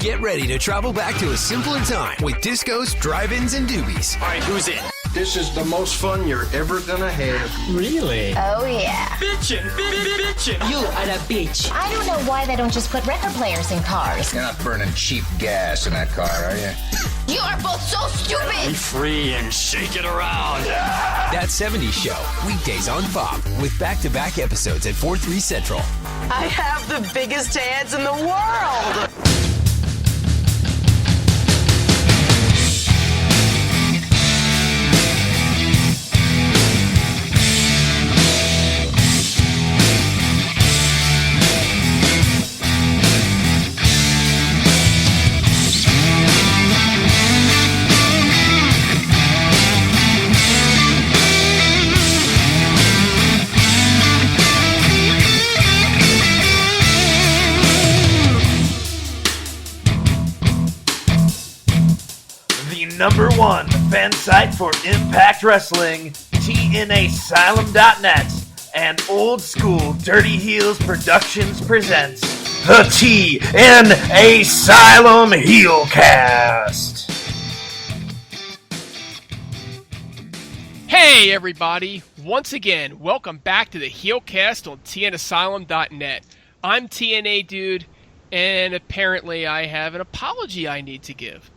Get ready to travel back to a simpler time with discos, drive-ins, and doobies. All right, who's in? This is the most fun you're ever gonna have. Really? Oh, yeah. Bitchin'. You are a bitch. I don't know why they don't just put record players in cars. You're not burning cheap gas in that car, are you? You are both so stupid! Be free and shake it around. That 70s Show, weekdays on Pop, with back-to-back episodes at 4/3 Central. I have the biggest hands in the world. Number one fan site for Impact Wrestling, TNAsylum.net, and Old School Dirty Heels Productions presents the TNAsylum HeelCast. Hey everybody, once again, welcome back to the HeelCast on TNAsylum.net. I'm TNA Dude, and apparently I have an apology I need to give.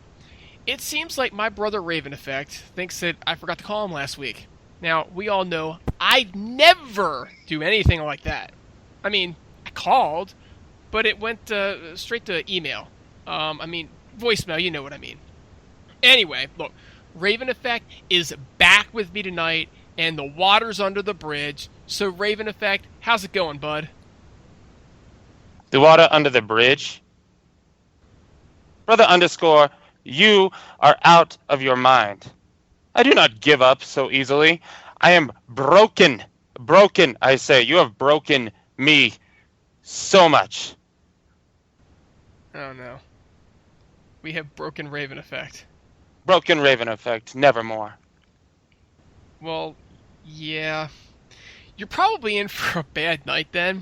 It seems like my brother Raven Effect thinks that I forgot to call him last week. Now, we all know I never do anything like that. I mean, I called, but it went straight to email. Voicemail, you know what I mean. Anyway, look, Raven Effect is back with me tonight, and the water's under the bridge. So, Raven Effect, how's it going, bud? The water under the bridge? Brother underscore, you are out of your mind. I do not give up so easily. I am broken. Broken, I say. You have broken me so much. Oh, no. We have broken Raven Effect. Broken Raven Effect, nevermore. Well, yeah. You're probably in for a bad night then.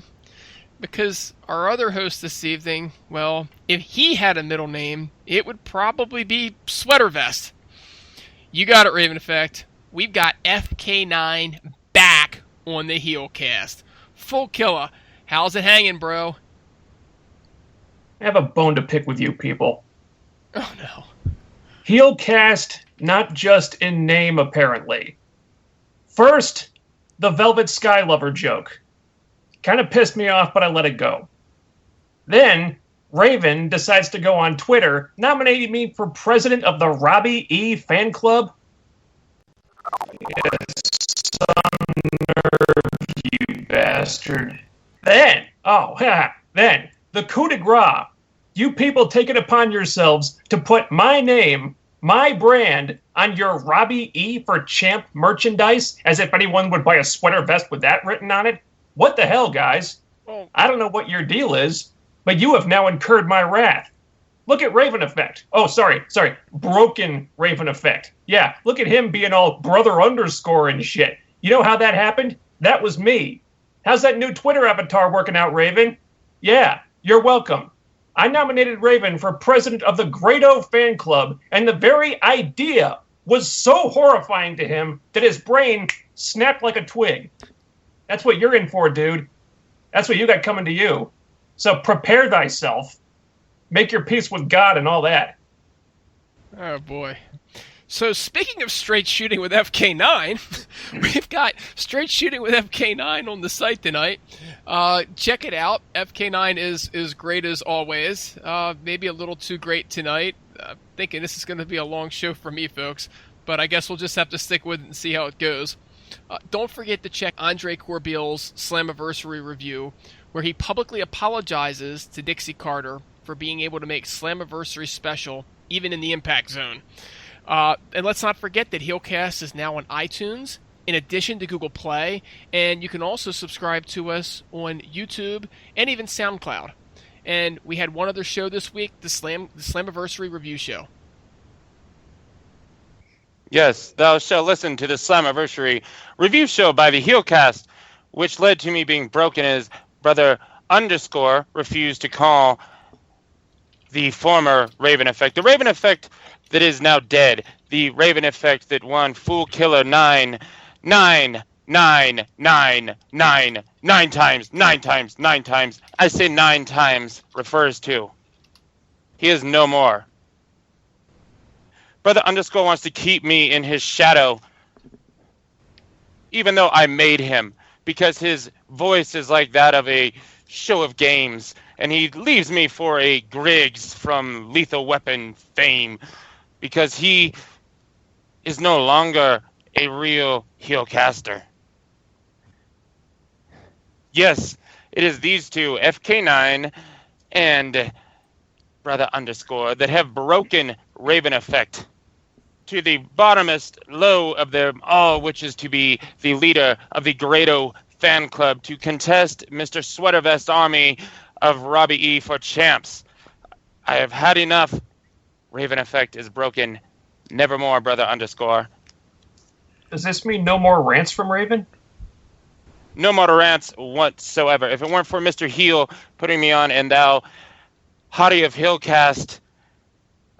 Because our other host this evening, well, if he had a middle name, it would probably be Sweater Vest. You got it, Raven Effect. We've got FK9 back on the HeelCast. Full killer. How's it hanging, bro? I have a bone to pick with you people. Oh, no. HeelCast, not just in name, apparently. First, the Velvet Sky Lover joke. Kind of pissed me off, but I let it go. Then, Raven decides to go on Twitter, nominating me for president of the Robbie E. fan club. Some nerve, you bastard. Then, the coup de grace. You people take it upon yourselves to put my name, my brand, on your Robbie E. for Champ merchandise, as if anyone would buy a sweater vest with that written on it. What the hell, guys? I don't know what your deal is, but you have now incurred my wrath. Look at Raven Effect. Oh, sorry. Broken Raven Effect. Yeah, look at him being all brother underscore and shit. You know how that happened? That was me. How's that new Twitter avatar working out, Raven? Yeah, you're welcome. I nominated Raven for president of the Grado fan club, and the very idea was so horrifying to him that his brain snapped like a twig. That's what you're in for, dude. That's what you got coming to you. So prepare thyself. Make your peace with God and all that. Oh, boy. So speaking of straight shooting with FK9, we've got straight shooting with FK9 on the site tonight. Check it out. FK9 is great as always. Maybe a little too great tonight. Thinking this is going to be a long show for me, folks. But I guess we'll just have to stick with it and see how it goes. Don't forget to check Andre Corbeil's Slammiversary review, where he publicly apologizes to Dixie Carter for being able to make Slammiversary special, even in the Impact Zone. And let's not forget that HeelCast is now on iTunes, in addition to Google Play, and you can also subscribe to us on YouTube and even SoundCloud. And we had one other show this week, the Slammiversary review show. Yes, thou shalt listen to the Slammiversary review show by the HeelCast, which led to me being broken as brother underscore refused to call the former Raven Effect. The Raven Effect that is now dead. The Raven Effect that won Fool Killer 9 times. I say 9 times refers to. He is no more. Brother Underscore wants to keep me in his shadow, even though I made him, because his voice is like that of a show of games, and he leaves me for a Griggs from Lethal Weapon fame, because he is no longer a real HeelCaster. Yes, it is these two, FK9 and Brother Underscore, that have broken Raven Effect to the bottomest low of them all, which is to be the leader of the Grado fan club to contest Mr. Sweater Vest Army of Robbie E for champs. I have had enough. Raven Effect is broken. Nevermore, Brother Underscore. Does this mean no more rants from Raven? No more rants whatsoever. If it weren't for Mr. Heel putting me on and thou hottie of HeelCast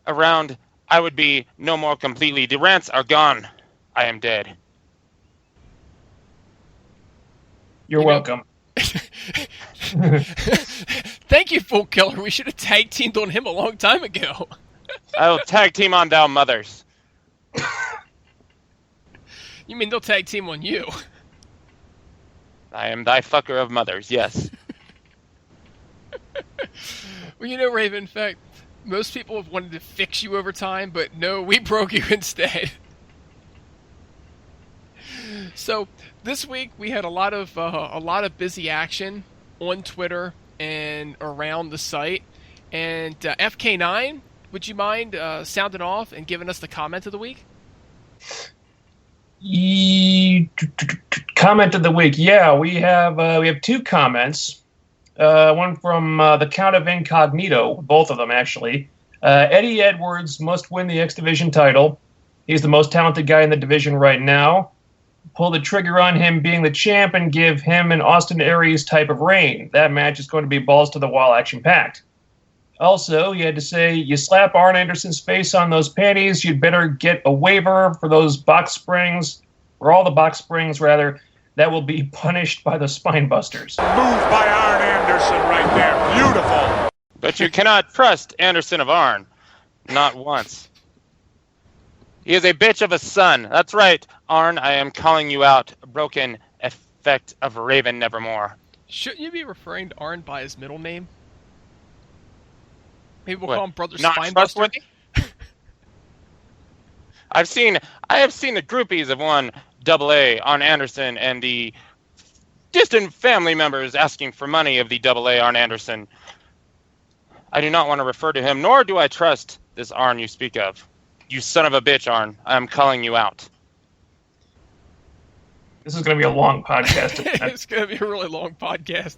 around, I would be no more completely. The rants are gone. I am dead. You're welcome. Thank you, Fool Killer. We should have tag teamed on him a long time ago. I will tag team on thou mothers. You mean they'll tag team on you? I am thy fucker of mothers, yes. Well, you know, Raven, in fact, most people have wanted to fix you over time, but no, we broke you instead. So this week we had a lot of busy action on Twitter and around the site. And FK9, would you mind sounding off and giving us the comment of the week? Comment of the week. Yeah, we have 2 comments. One from the Count of Incognito, both of them actually. Eddie Edwards must win the X Division title. He's the most talented guy in the division right now. Pull the trigger on him being the champ and give him an Austin Aries type of reign. That match is going to be balls to the wall, action packed. Also, he had to say, you slap Arn Anderson's face on those panties, you'd better get a waiver for those box springs, or all the box springs, rather, that will be punished by the spine busters. Move by Arn Anderson right there. Beautiful. But you cannot trust Anderson of Arn. Not once. He is a bitch of a son. That's right, Arn, I am calling you out. Broken Effect of Raven Nevermore. Shouldn't you be referring to Arn by his middle name? Maybe we'll What? call him Brother Not Spinebuster. trustworthy? I have seen the groupies of one AA, Arn Anderson, and the distant family members asking for money of the AA Arn Anderson. I do not want to refer to him, nor do I trust this Arn you speak of. You son of a bitch, Arn. I am calling you out. This is going to be a long podcast. It's going to be a really long podcast.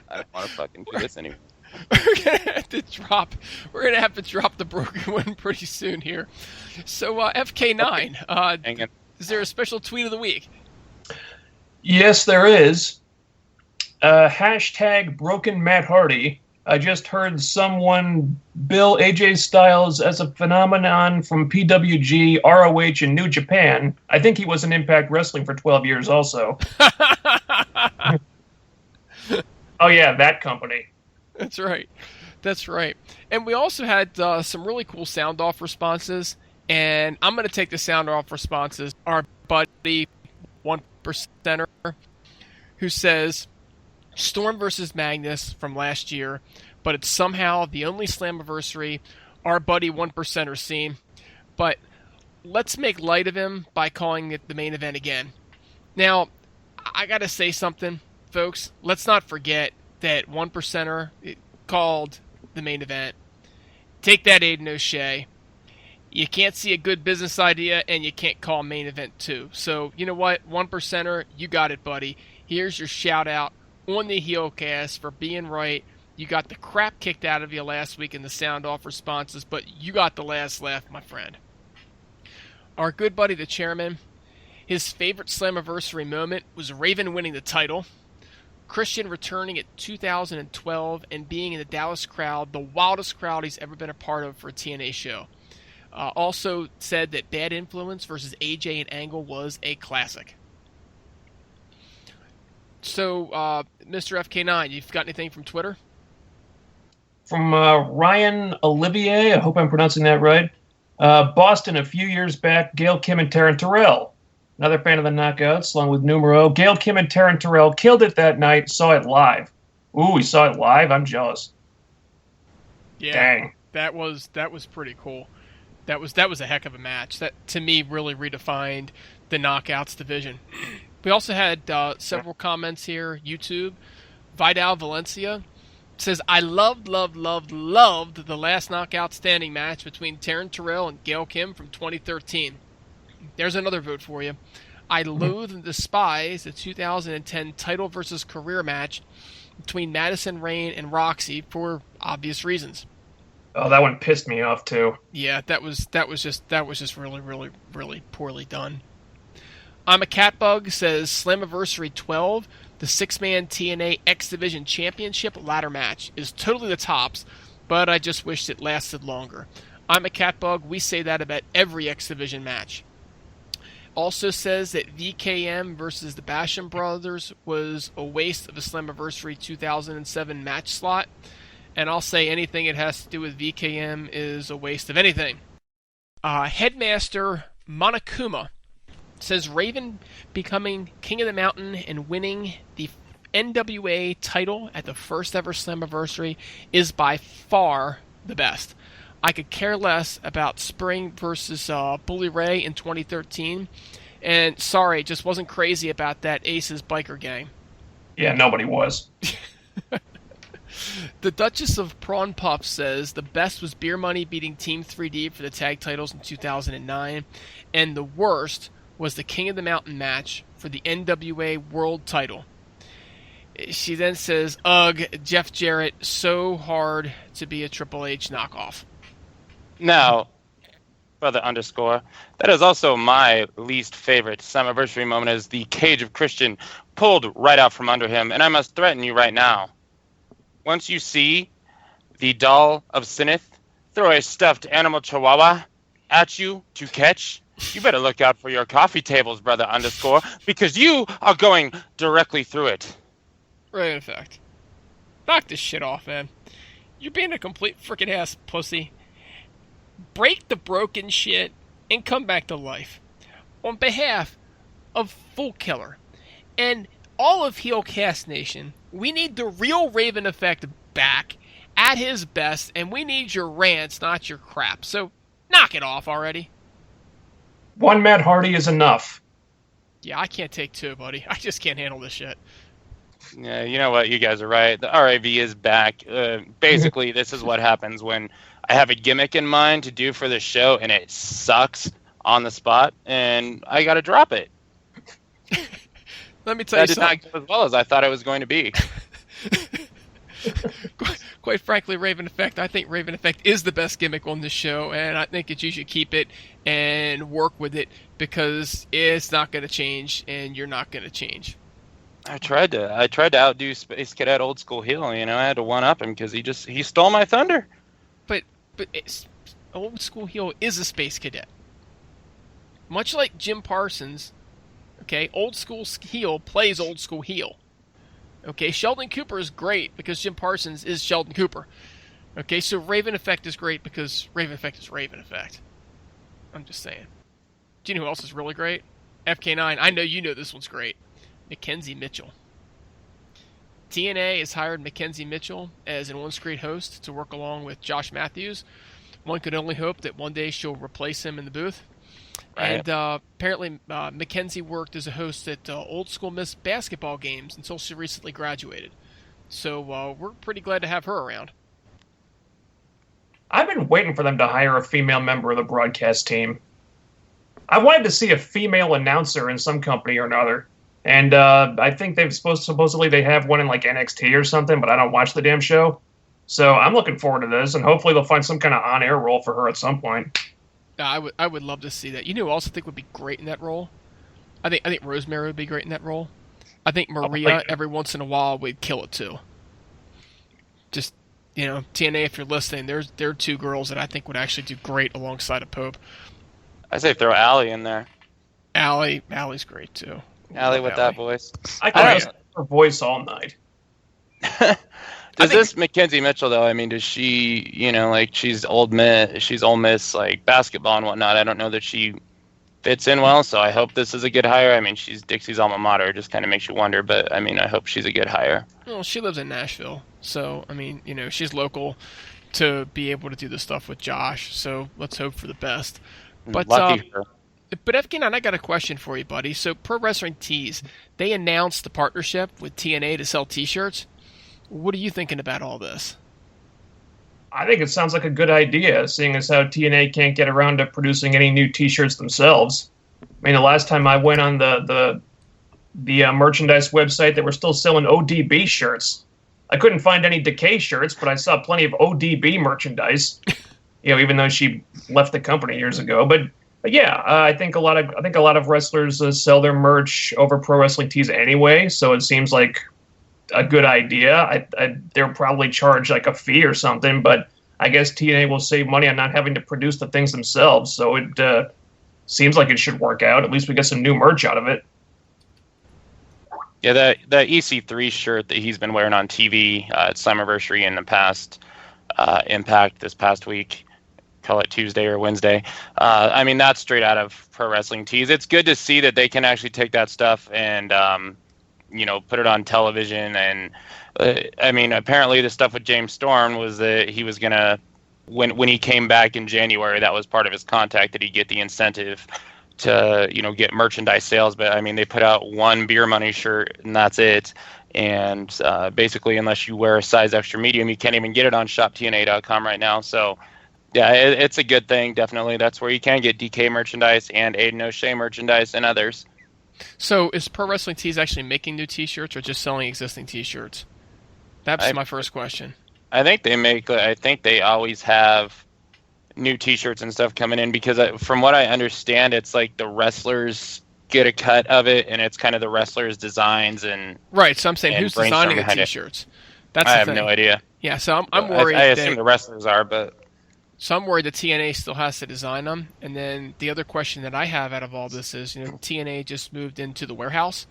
I don't want to fucking do this anymore. We're gonna have to drop the broken one pretty soon here. So FK9, is there a special tweet of the week? Yes, there is. Hashtag broken Matt Hardy. I just heard someone bill AJ Styles as a phenomenon from PWG, ROH, and New Japan. I think he was in Impact Wrestling for 12 years also. Oh yeah, that company. That's right. That's right. And we also had some really cool sound off responses. And I'm going to take the sound off responses. Our buddy, 1%er, who says, Storm versus Magnus from last year, but it's somehow the only Slammiversary our buddy 1%er seen. But let's make light of him by calling it the main event again. Now, I got to say something, folks. Let's not forget that 1%er called the main event. Take that, Aiden O'Shea. You can't see a good business idea, and you can't call main event too. So, you know what? 1%er, you got it, buddy. Here's your shout-out on the HeelCast for being right. You got the crap kicked out of you last week in the sound-off responses, but you got the last laugh, my friend. Our good buddy, the chairman, his favorite Slammiversary moment was Raven winning the title. Christian returning at 2012 and being in the Dallas crowd, the wildest crowd he's ever been a part of for a TNA show. Also said that Bad Influence versus AJ and Angle was a classic. So, Mr. FK9, you've got anything from Twitter? From Ryan Olivier, I hope I'm pronouncing that right. Boston, a few years back, Gail, Kim, and Taryn Terrell. Another fan of the Knockouts, along with Numero. Gail, Kim, and Taryn Terrell killed it that night, saw it live. Ooh, we saw it live? I'm jealous. Yeah, dang. That was pretty cool. That was a heck of a match. That, to me, really redefined the Knockouts division. We also had several comments here. YouTube. Vidal Valencia says, I loved the last Knockout standing match between Taryn Terrell and Gail Kim from 2013. There's another vote for you. I loathe and despise the 2010 title versus career match between Madison Rayne and Roxy for obvious reasons. Oh, that one pissed me off too. Yeah, that was just really poorly done. I'm a Catbug says Slammiversary 12, the 6-man TNA X Division Championship ladder match is totally the tops, but I just wished it lasted longer. I'm a Catbug. We say that about every X Division match. Also says that VKM versus the Basham Brothers was a waste of a Slammiversary 2007 match slot. And I'll say anything it has to do with VKM is a waste of anything. Headmaster Monokuma says Raven becoming King of the Mountain and winning the NWA title at the first ever Slammiversary is by far the best. I could care less about Spring versus Bully Ray in 2013. And sorry, just wasn't crazy about that Aces biker gang. Yeah, nobody was. The Duchess of Prawn Puff says the best was Beer Money beating Team 3D for the tag titles in 2009. And the worst was the King of the Mountain match for the NWA World title. She then says, ugh, Jeff Jarrett, so hard to be a Triple H knockoff. Now, Brother Underscore, that is also my least favorite Slammiversary moment as the cage of Christian pulled right out from under him. And I must threaten you right now. Once you see the doll of Sinith throw a stuffed animal chihuahua at you to catch, you better look out for your coffee tables, Brother Underscore, because you are going directly through it. Right, in fact. Knock this shit off, man. You're being a complete frickin' ass pussy. Break the broken shit and come back to life. On behalf of Full Killer and all of HeelCast Nation, we need the real Raven Effect back at his best, and we need your rants, not your crap. So, knock it off already. One Matt Hardy is enough. Yeah, I can't take two, buddy. I just can't handle this shit. Yeah, you know what? You guys are right. The RAV is back. Basically, this is what happens when I have a gimmick in mind to do for the show, and it sucks on the spot, and I got to drop it. Let me tell you something. That did not go as well as I thought it was going to be. Quite frankly, Raven Effect, I think Raven Effect is the best gimmick on this show, and I think that you should keep it and work with it because it's not going to change, and you're not going to change. I tried to outdo Space Cadet Old School Heel. You know, I had to one up him because he stole my thunder. But Old School Heel is a Space Cadet, much like Jim Parsons. Okay, Old School Heel plays Old School Heel. Okay, Sheldon Cooper is great because Jim Parsons is Sheldon Cooper. Okay, so Raven Effect is great because Raven Effect is Raven Effect. I'm just saying. Do you know who else is really great? FK9. I know you know this one's great. Mackenzie Mitchell. TNA has hired Mackenzie Mitchell as an on-screen host to work along with Josh Matthews. One could only hope that one day she'll replace him in the booth. Right. And apparently Mackenzie worked as a host at Old School Miss basketball games until she recently graduated. So we're pretty glad to have her around. I've been waiting for them to hire a female member of the broadcast team. I wanted to see a female announcer in some company or another. And I think supposedly they have one in like NXT or something, but I don't watch the damn show. So I'm looking forward to this, and hopefully they'll find some kind of on-air role for her at some point. I would love to see that. You know who else I think would be great in that role? I think Rosemary would be great in that role. I think Maria every once in a while would kill it too. Just, TNA, if you're listening, there are two girls that I think would actually do great alongside of Pope. I say throw Allie in there. Allie's great too. Allie with that voice. I can listen to her voice all night. Does this Mackenzie Mitchell though? I mean, does she, she's Ole Miss, like basketball and whatnot. I don't know that she fits in well, so I hope this is a good hire. I mean, she's Dixie's alma mater. It just kind of makes you wonder, but I mean, I hope she's a good hire. Well, she lives in Nashville, so I mean, she's local to be able to do the stuff with Josh. So let's hope for the best. But lucky her. But FK9, I got a question for you, buddy. So Pro Wrestling Tees, they announced the partnership with TNA to sell T-shirts. What are you thinking about all this? I think it sounds like a good idea, seeing as how TNA can't get around to producing any new T-shirts themselves. I mean, the last time I went on the merchandise website, they were still selling ODB shirts. I couldn't find any Decay shirts, but I saw plenty of ODB merchandise. Even though she left the company years ago. But yeah, I think a lot of wrestlers sell their merch over Pro Wrestling Tees anyway. So it seems like a good idea. They'll probably charge like a fee or something, but I guess TNA will save money on not having to produce the things themselves. So it seems like it should work out. At least we get some new merch out of it. Yeah, that EC3 shirt that he's been wearing on TV at Slammiversary in the past Impact this past week, call it Tuesday or Wednesday. I mean, that's straight out of Pro Wrestling Tees. It's good to see that they can actually take that stuff and put it on television. And I mean, apparently the stuff with James Storm was that he was gonna, when he came back in January, that was part of his contract, that he'd get the incentive to get merchandise sales. But I mean, they put out one Beer Money shirt and that's it. And basically, unless you wear a size extra medium, you can't even get it on shoptna.com right now. So yeah, it's a good thing. Definitely, that's where you can get DK merchandise and Aiden O'Shea merchandise and others. So is Pro Wrestling Tees actually making new T-shirts or just selling existing T-shirts? That's my first question. I think they always have new T-shirts and stuff coming in, because from what I understand, it's like the wrestlers get a cut of it, and it's kind of the wrestlers' designs and right. So I'm saying, who's designing the T-shirts? That's I have no idea. Yeah, so I'm worried. I assume the wrestlers are, but. So I'm worried that TNA still has to design them. And then the other question that I have out of all this is, TNA just moved into the warehouse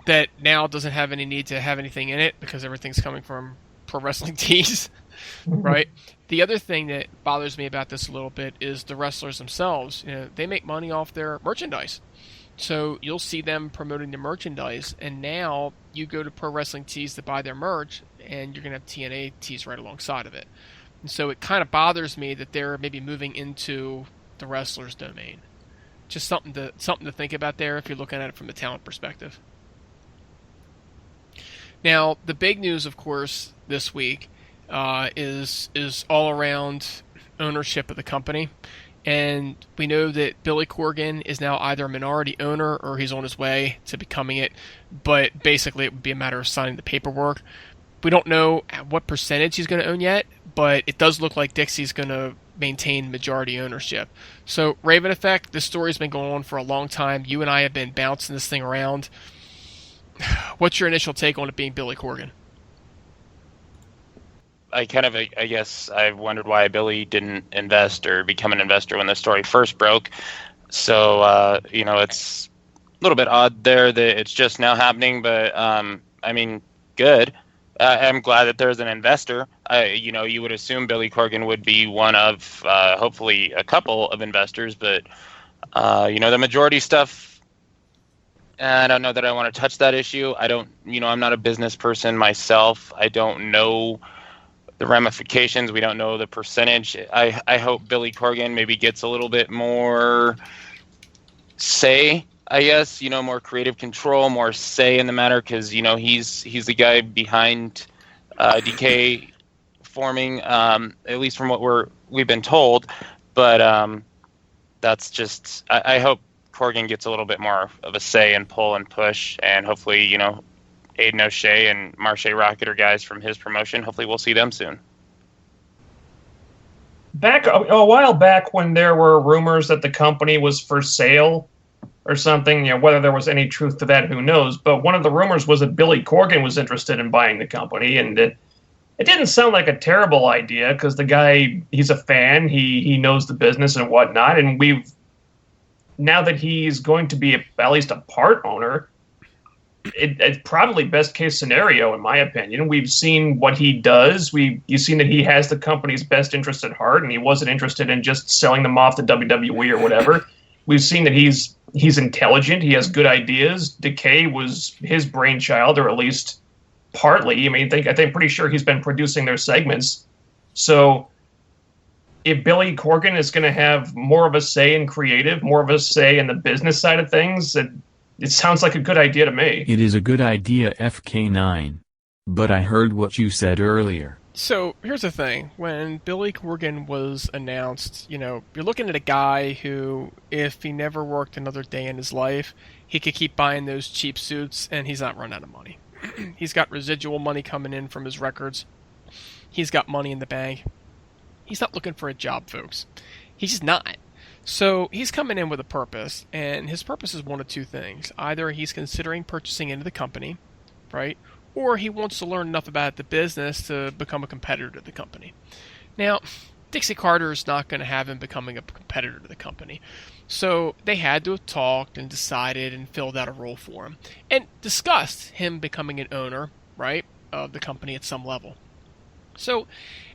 that now doesn't have any need to have anything in it because everything's coming from Pro Wrestling Tees, right? The other thing that bothers me about this a little bit is the wrestlers themselves. They make money off their merchandise. So you'll see them promoting the merchandise, and now you go to Pro Wrestling Tees to buy their merch, and you're going to have TNA tees right alongside of it. And so it kind of bothers me that they're maybe moving into the wrestler's domain. Just something to think about there if you're looking at it from the talent perspective. Now, the big news, of course, this week is all around ownership of the company. And we know that Billy Corgan is now either a minority owner or he's on his way to becoming it. But basically, it would be a matter of signing the paperwork. We don't know what percentage he's going to own yet, but it does look like Dixie's going to maintain majority ownership. So, Raven Effect, this story's been going on for a long time. You and I have been bouncing this thing around. What's your initial take on it being Billy Corgan? I guess I've wondered why Billy didn't invest or become an investor when the story first broke. So, it's a little bit odd there that it's just now happening, but, I mean, good. I'm glad that there's an investor. You would assume Billy Corgan would be one of, hopefully, a couple of investors, but, the majority stuff, I don't know that I want to touch that issue. I'm not a business person myself. I don't know the ramifications. We don't know the percentage. I hope Billy Corgan maybe gets a little bit more say, I guess, more creative control, more say in the matter, because, he's the guy behind DK forming, at least from what we've been told. But that's just, I hope Corgan gets a little bit more of a say and pull and push, and hopefully, Aiden O'Shea and Marche Rocket are guys from his promotion. Hopefully we'll see them soon. A while back when there were rumors that the company was for sale, or something. Whether there was any truth to that, who knows? But one of the rumors was that Billy Corgan was interested in buying the company, and it didn't sound like a terrible idea because the guy, he's a fan, he knows the business and whatnot, and now that he's going to be at least a part owner, it's probably best case scenario in my opinion. We've seen what he does. You've seen that he has the company's best interest at heart, and he wasn't interested in just selling them off to WWE or whatever. We've seen that he's intelligent. He has good ideas. Decay was his brainchild, or at least partly. I mean, I think pretty sure he's been producing their segments. So if Billy Corgan is going to have more of a say in creative, more of a say in the business side of things, it sounds like a good idea to me. It is a good idea, FK9. But I heard what you said earlier. So here's the thing. When Billy Corgan was announced, you're looking at a guy who, if he never worked another day in his life, he could keep buying those cheap suits and he's not run out of money. He's got residual money coming in from his records. He's got money in the bank. He's not looking for a job, folks. He's just not. So he's coming in with a purpose, and his purpose is one of two things. Either he's considering purchasing into the company, right? Or he wants to learn enough about the business to become a competitor to the company. Now, Dixie Carter is not going to have him becoming a competitor to the company. So they had to have talked and decided and filled out a role for him and discussed him becoming an owner, right, of the company at some level. So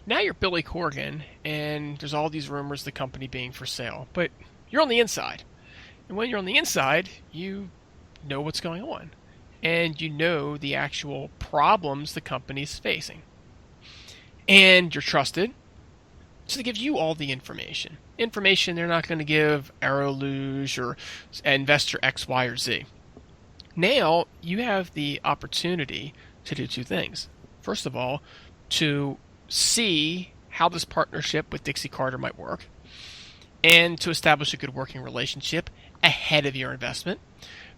now you're Billy Corgan, and there's all these rumors of the company being for sale, but you're on the inside. And when you're on the inside, you know what's going on, and you know the actual problems the company's facing. And you're trusted, so they give you all the information. Information they're not going to give Aero Luge or investor X, Y, or Z. Now you have the opportunity to do two things. First of all, to see how this partnership with Dixie Carter might work, and to establish a good working relationship ahead of your investment.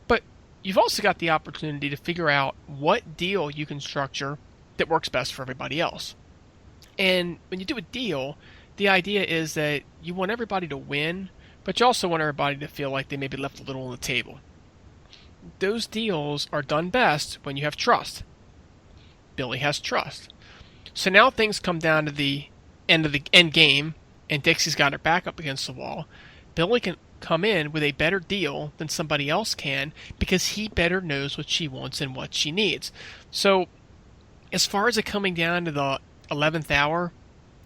But you've also got the opportunity to figure out what deal you can structure that works best for everybody else. And when you do a deal, the idea is that you want everybody to win, but you also want everybody to feel like they maybe left a little on the table. Those deals are done best when you have trust. Billy has trust. So now things come down to the end game, and Dixie's got her back up against the wall. Billy can come in with a better deal than somebody else can because he better knows what she wants and what she needs. So as far as it coming down to the 11th hour,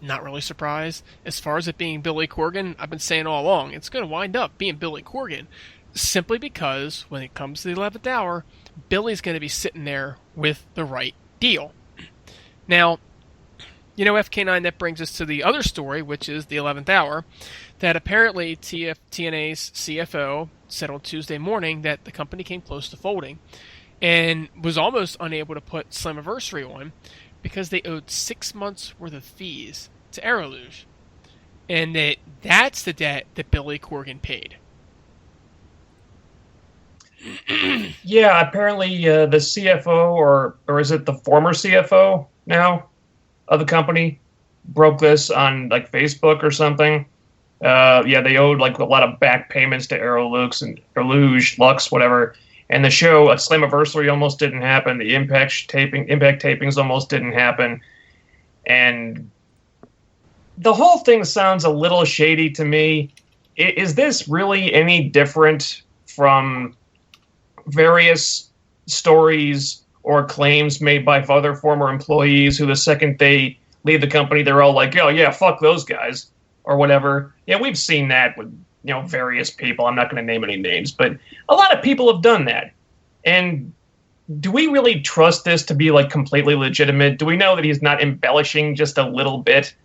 not really surprised. As far as it being Billy Corgan, I've been saying all along, it's going to wind up being Billy Corgan, simply because when it comes to the 11th hour, Billy's going to be sitting there with the right deal. Now, FK9, that brings us to the other story, which is the 11th hour, that apparently TNA's CFO said on Tuesday morning that the company came close to folding and was almost unable to put Slammiversary on because they owed 6 months worth of fees to Aero Luge. And that's the debt that Billy Corgan paid. Yeah, apparently the CFO, or is it the former CFO now of the company, broke this on like Facebook or something. They owed like a lot of back payments to Aero Luge or Luge, Lux, whatever. And the show, Slammiversary almost didn't happen. The Impact tapings almost didn't happen. And the whole thing sounds a little shady to me. Is this really any different from various stories or claims made by other former employees who the second they leave the company, they're all like, oh yeah, fuck those guys or whatever? Yeah, we've seen that with various people. I'm not going to name any names, but a lot of people have done that. And do we really trust this to be like completely legitimate? Do we know that he's not embellishing just a little bit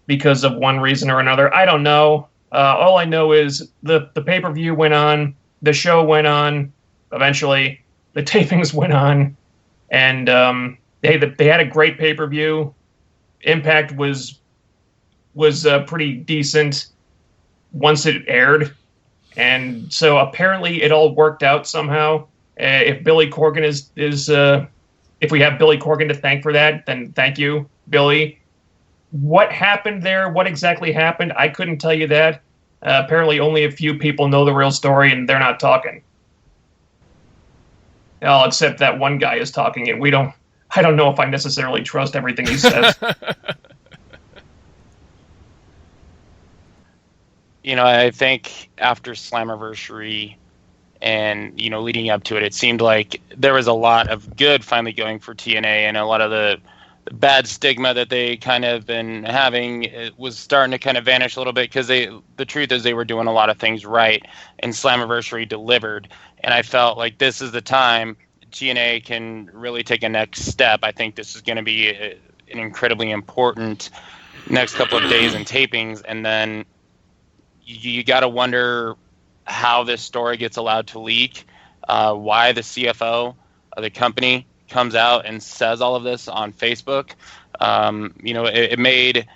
because of one reason or another? I don't know. All I know is the pay-per-view went on, the show went on, eventually the tapings went on, and they had a great pay-per-view. Impact was pretty decent once it aired, and so apparently it all worked out somehow. If Billy Corgan is if we have Billy Corgan to thank for that, then thank you, Billy. What happened there? What exactly happened? I couldn't tell you that. Apparently only a few people know the real story, and they're not talking. Well, except that one guy is talking, and I don't know if I necessarily trust everything he says. I think after Slammiversary and, leading up to it, it seemed like there was a lot of good finally going for TNA, and a lot of the bad stigma that they kind of been having was starting to kind of vanish a little bit, because the truth is they were doing a lot of things right, and Slammiversary delivered. And I felt like this is the time TNA can really take a next step. I think this is going to be an incredibly important next couple of days in tapings, and then you got to wonder how this story gets allowed to leak, why the CFO of the company comes out and says all of this on Facebook. It made,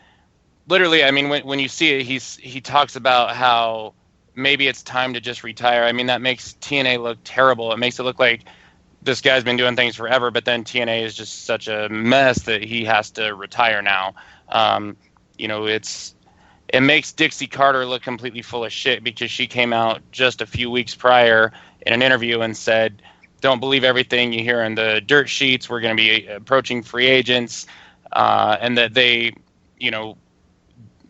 literally, I mean, when you see it, he talks about how maybe it's time to just retire. I mean, that makes TNA look terrible. It makes it look like this guy's been doing things forever, but then TNA is just such a mess that he has to retire now. It makes Dixie Carter look completely full of shit, because she came out just a few weeks prior in an interview and said, don't believe everything you hear in the dirt sheets. We're going to be approaching free agents, and that they,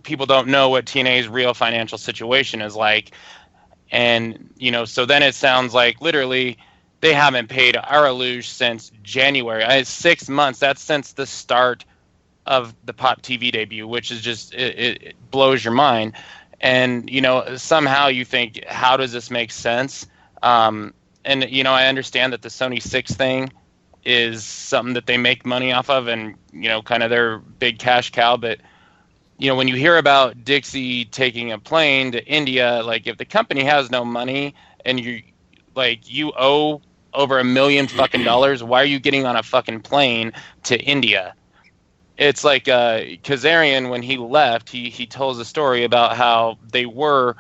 people don't know what TNA's real financial situation is like. And, so then it sounds like literally they haven't paid Araluge since January. 6 months. That's since the start of the Pop TV debut, which is just, it blows your mind. And, somehow you think, how does this make sense? And, I understand that the Sony 6 thing is something that they make money off of, and, kind of their big cash cow. But, when you hear about Dixie taking a plane to India, like, if the company has no money and you owe over $1 million fucking dollars, why are you getting on a fucking plane to India? It's like Kazarian, when he left, he tells a story about how they were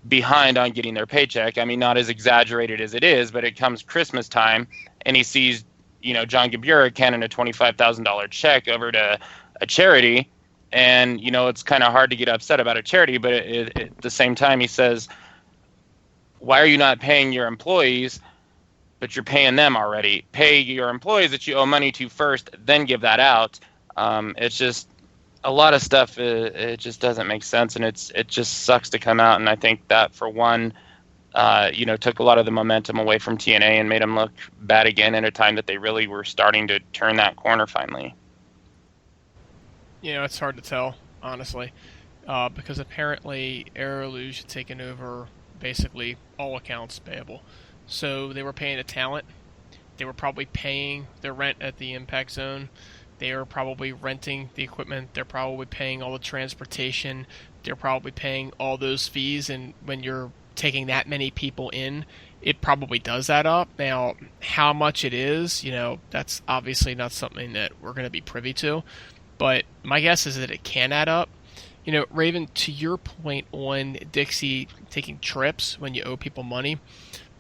behind on getting their paycheck. I mean, not as exaggerated as it is, but it comes Christmas time, and he sees, John Gabura canning a $25,000 check over to a charity, and, it's kind of hard to get upset about a charity, but at the same time, he says, why are you not paying your employees, but you're paying them already? Pay your employees that you owe money to first, then give that out. It's just a lot of stuff. It just doesn't make sense, and it just sucks to come out. And I think that, for one, took a lot of the momentum away from TNA and made them look bad again at a time that they really were starting to turn that corner finally. It's hard to tell, honestly, because apparently Araluge had taken over basically all accounts payable. So they were paying the talent. They were probably paying their rent at the Impact Zone. They are probably renting the equipment. They're probably paying all the transportation. They're probably paying all those fees. And when you're taking that many people in, it probably does add up. Now, how much it is, that's obviously not something that we're going to be privy to. But my guess is that it can add up. Raven, to your point on Dixie taking trips when you owe people money,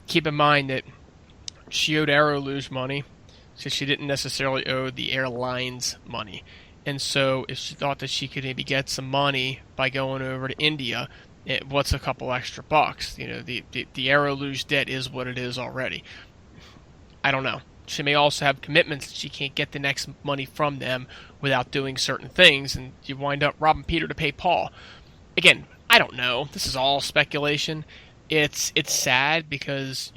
keep in mind that she owed Araluge money, so she didn't necessarily owe the airlines money. And so if she thought that she could maybe get some money by going over to India, what's a couple extra bucks? The Araluge debt is what it is already. I don't know. She may also have commitments that she can't get the next money from them without doing certain things, and you wind up robbing Peter to pay Paul. Again, I don't know. This is all speculation. It's sad because,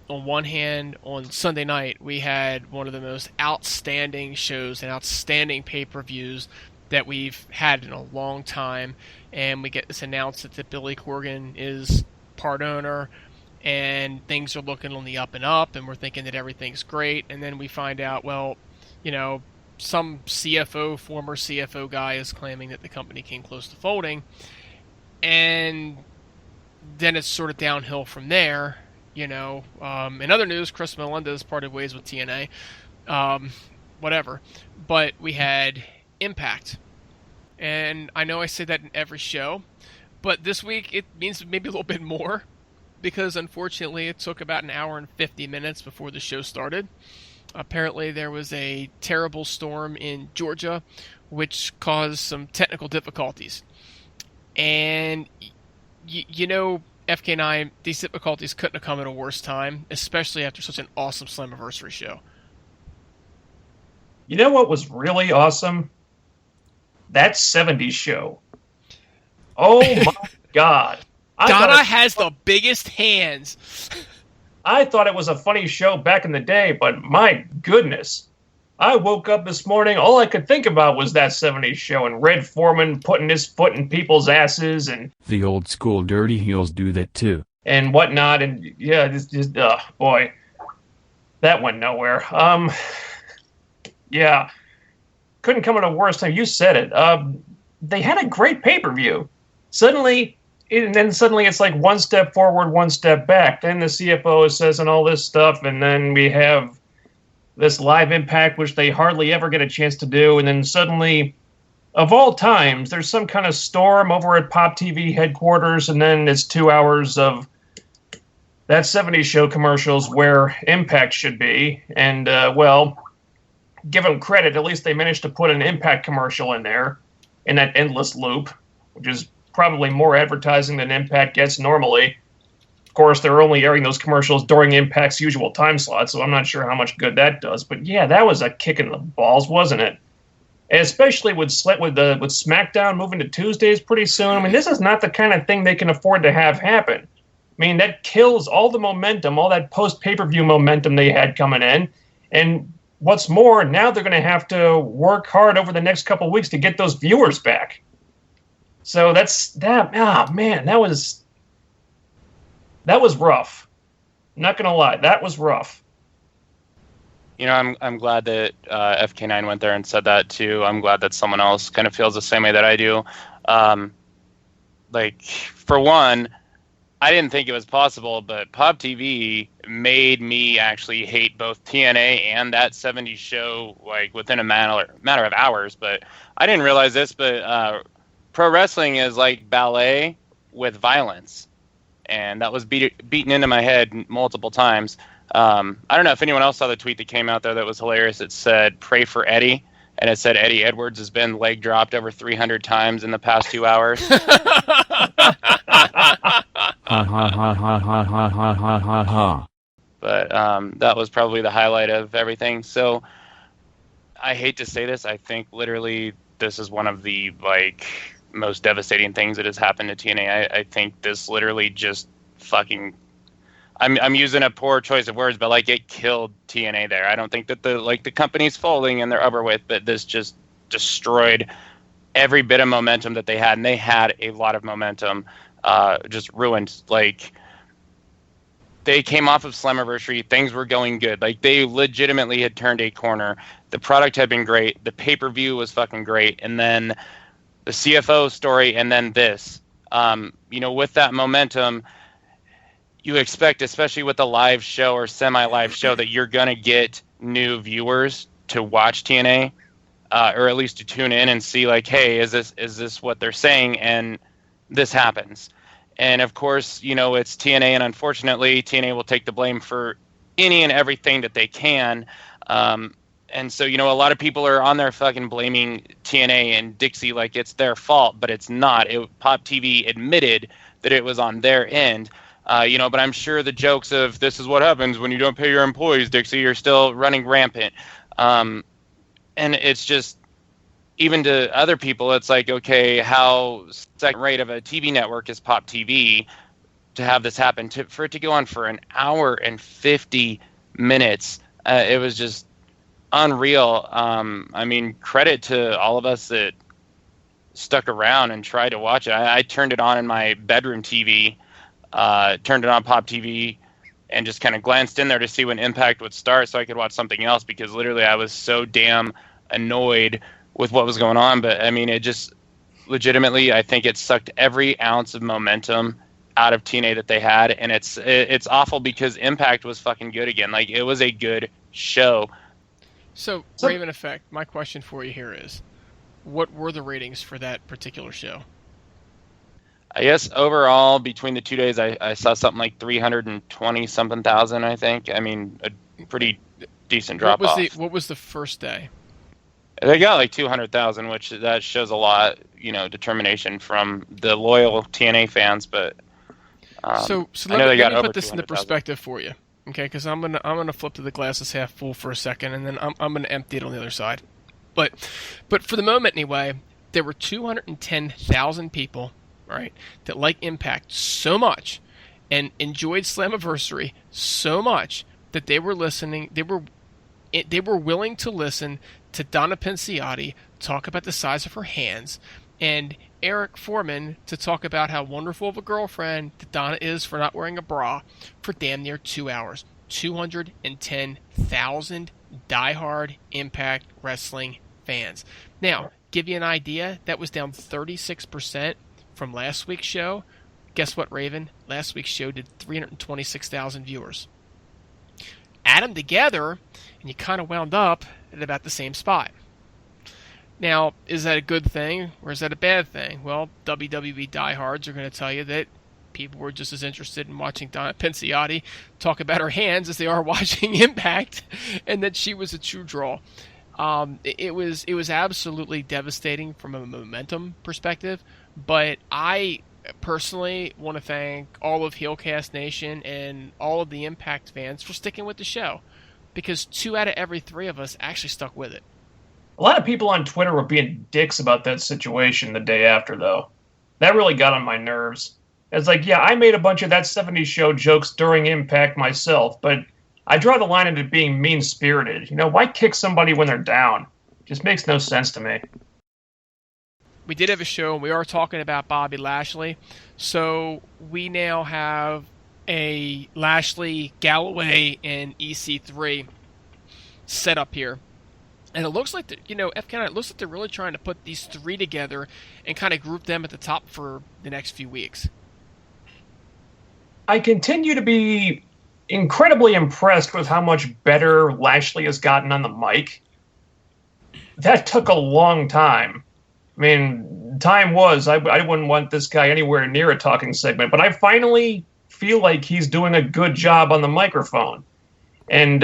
on one hand, on Sunday night, we had one of the most outstanding shows and outstanding pay-per-views that we've had in a long time, and we get this announced that Billy Corgan is part owner, and things are looking on the up and up, and we're thinking that everything's great, and then we find out, some former CFO guy is claiming that the company came close to folding, and then it's sort of downhill from there. In other news, Chris Melendez parted ways with TNA. Whatever. But we had Impact. And I know I say that in every show, but this week it means maybe a little bit more, because unfortunately it took about an hour and 50 minutes before the show started. Apparently there was a terrible storm in Georgia, which caused some technical difficulties. And you know, FK9, these difficulties couldn't have come at a worse time, especially after such an awesome Slammiversary show. You know what was really awesome? That 70s show. Oh my God. Donna has the biggest hands. I thought it was a funny show back in the day, but my goodness. I woke up this morning, all I could think about was that 70s show and Red Foreman putting his foot in people's asses and... The old school Dirty Heels do that too. And whatnot, and yeah, just boy. That went nowhere. Yeah. Couldn't come at a worse time. You said it. They had a great pay-per-view. Suddenly it's like one step forward, one step back. Then the CFO says and all this stuff, and then we have this live Impact, which they hardly ever get a chance to do, and then suddenly, of all times, there's some kind of storm over at Pop TV headquarters, and then it's 2 hours of that 70s show commercials where Impact should be, and, well, give them credit, at least they managed to put an Impact commercial in there, in that endless loop, which is probably more advertising than Impact gets normally. Of course, they're only airing those commercials during Impact's usual time slot, so I'm not sure how much good that does. But yeah, that was a kick in the balls, wasn't it? And especially with SmackDown moving to Tuesdays pretty soon. I mean, this is not the kind of thing they can afford to have happen. I mean, that kills all the momentum, all that post-pay-per-view momentum they had coming in. And what's more, now they're going to have to work hard over the next couple of weeks to get those viewers back. So man, that was rough. Not gonna lie, that was rough. You know, I'm glad that FK9 went there and said that too. I'm glad that someone else kind of feels the same way that I do. Like, for one, I didn't think it was possible, but Pop TV made me actually hate both TNA and that 70s show, like, within a matter of hours. But I didn't realize this, but pro wrestling is like ballet with violence. And that was beaten into my head multiple times. I don't know if anyone else saw the tweet that came out there that was hilarious. It said, "Pray for Eddie." And it said Eddie Edwards has been leg dropped over 300 times in the past 2 hours. Ha ha ha ha ha ha ha ha ha ha. But that was probably the highlight of everything. So I hate to say this. I think literally this is one of the, like, most devastating things that has happened to TNA. I think this literally just fucking... I'm using a poor choice of words, but, like, it killed TNA there. I don't think that the company's folding and they're over with, but this just destroyed every bit of momentum that they had, and they had a lot of momentum just ruined. Like, they came off of Slammiversary, things were going good. Like, they legitimately had turned a corner. The product had been great. The pay-per-view was fucking great. And then the CFO story, and then this. With that momentum, you expect, especially with a live show or semi-live show, that you're going to get new viewers to watch TNA, or at least to tune in and see, like, hey, is this what they're saying? And this happens. And, of course, it's TNA, and unfortunately, TNA will take the blame for any and everything that they can. And so, a lot of people are on there fucking blaming TNA and Dixie like it's their fault, but it's not. Pop TV admitted that it was on their end. But I'm sure the jokes of this is what happens when you don't pay your employees, Dixie, are still running rampant. And it's just, even to other people, it's like, okay, how second rate of a TV network is Pop TV to have this happen? For it to go on for an hour and 50 minutes, it was just unreal. Credit to all of us that stuck around and tried to watch it. I turned it on in my bedroom TV, turned it on Pop TV, and just kind of glanced in there to see when Impact would start so I could watch something else, because literally I was so damn annoyed with what was going on. But it just legitimately, I think it sucked every ounce of momentum out of TNA that they had, and it's awful because Impact was fucking good again. Like, it was a good show. So, Raven Effect, my question for you here is, what were the ratings for that particular show? I guess overall, between the 2 days, I saw something like 320-something thousand, I think. A pretty decent drop-off. What was the first day? They got like 200,000, which that shows a lot, determination from the loyal TNA fans. But so let me put this into perspective for you, okay? Because I'm gonna flip to the glass is half full for a second, and then I'm gonna empty it on the other side. But for the moment anyway, there were 210,000 people, right, that like Impact so much and enjoyed Slammiversary so much that they were listening. They were willing to listen to Donna Pinciotti talk about the size of her hands, and Eric Foreman to talk about how wonderful of a girlfriend that Donna is for not wearing a bra for damn near 2 hours. 210,000 diehard Impact Wrestling fans. Now, give you an idea, that was down 36% from last week's show. Guess what, Raven? Last week's show did 326,000 viewers. Add them together, and you kind of wound up at about the same spot. Now, is that a good thing, or is that a bad thing? Well, WWE diehards are going to tell you that people were just as interested in watching Donna Pinciotti talk about her hands as they are watching Impact, and that she was a true draw. It was absolutely devastating from a momentum perspective, but I personally want to thank all of HeelCast Nation and all of the Impact fans for sticking with the show, because 2 out of every 3 of us actually stuck with it. A lot of people on Twitter were being dicks about that situation the day after, though. That really got on my nerves. It's like, yeah, I made a bunch of that 70s show jokes during Impact myself, but I draw the line into being mean-spirited. Why kick somebody when they're down? Just makes no sense to me. We did have a show, and we are talking about Bobby Lashley. So we now have a Lashley, Galloway, and EC3 set up here. And it looks like, FK9, it looks like they're really trying to put these 3 together and kind of group them at the top for the next few weeks. I continue to be incredibly impressed with how much better Lashley has gotten on the mic. That took a long time. I mean, time was, I wouldn't want this guy anywhere near a talking segment, but I finally feel like he's doing a good job on the microphone. And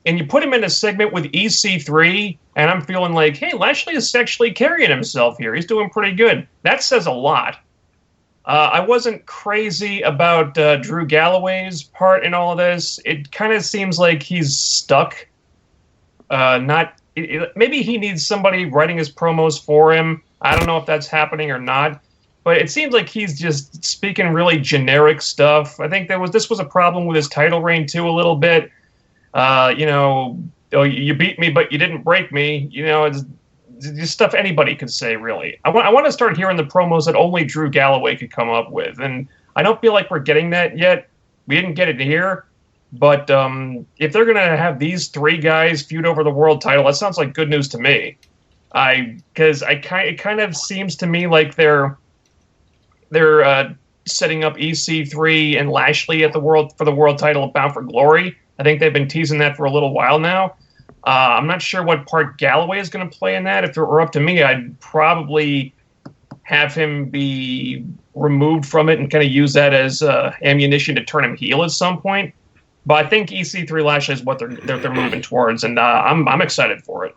you put him in a segment with EC3, and I'm feeling like, hey, Lashley is actually carrying himself here. He's doing pretty good. That says a lot. I wasn't crazy about Drew Galloway's part in all of this. It kind of seems like he's stuck. Maybe he needs somebody writing his promos for him. I don't know if that's happening or not. But it seems like he's just speaking really generic stuff. I think this was a problem with his title reign, too, a little bit. You beat me, but you didn't break me. It's just stuff anybody could say, really. I want to start hearing the promos that only Drew Galloway could come up with. And I don't feel like we're getting that yet. We didn't get it here. But if they're going to have these 3 guys feud over the world title, that sounds like good news to me. It kind of seems to me like they're setting up EC3 and Lashley for the world title at Bound for Glory. I think they've been teasing that for a little while now. I'm not sure what part Galloway is going to play in that. If it were up to me, I'd probably have him be removed from it and kind of use that as ammunition to turn him heel at some point. But I think EC3 Lashley is what they're moving towards, and I'm excited for it.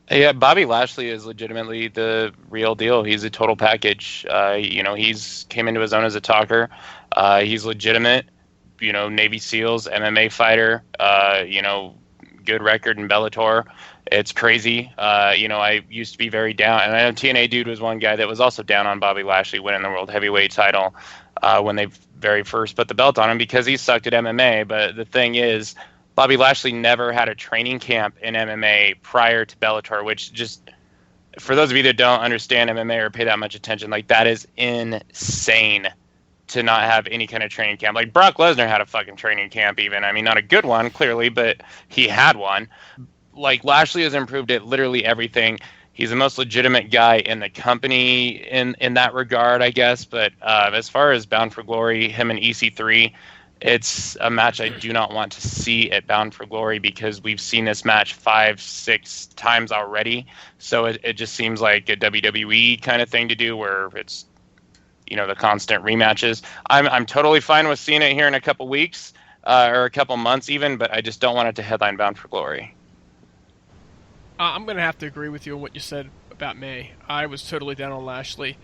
Yeah, Bobby Lashley is legitimately the real deal. He's a total package. He's came into his own as a talker. He's legitimate. Navy SEALs, MMA fighter. Good record in Bellator. It's crazy. I used to be very down, and I know TNA Dude was one guy that was also down on Bobby Lashley winning the World Heavyweight title when they very first put the belt on him because he sucked at MMA. But the thing is, Bobby Lashley never had a training camp in MMA prior to Bellator, which just, for those of you that don't understand MMA or pay that much attention, like, that is insane to not have any kind of training camp. Like, Brock Lesnar had a fucking training camp even. I mean, not a good one, clearly, but he had one. Like, Lashley has improved at literally everything. He's the most legitimate guy in the company in that regard, I guess. But as far as Bound for Glory, him and EC3, it's a match I do not want to see at Bound for Glory because we've seen this match 5-6 times already. So it just seems like a WWE kind of thing to do where it's, the constant rematches. I'm totally fine with seeing it here in a couple weeks or a couple months even, but I just don't want it to headline Bound for Glory. I'm going to have to agree with you on what you said about me. I was totally down on Lashley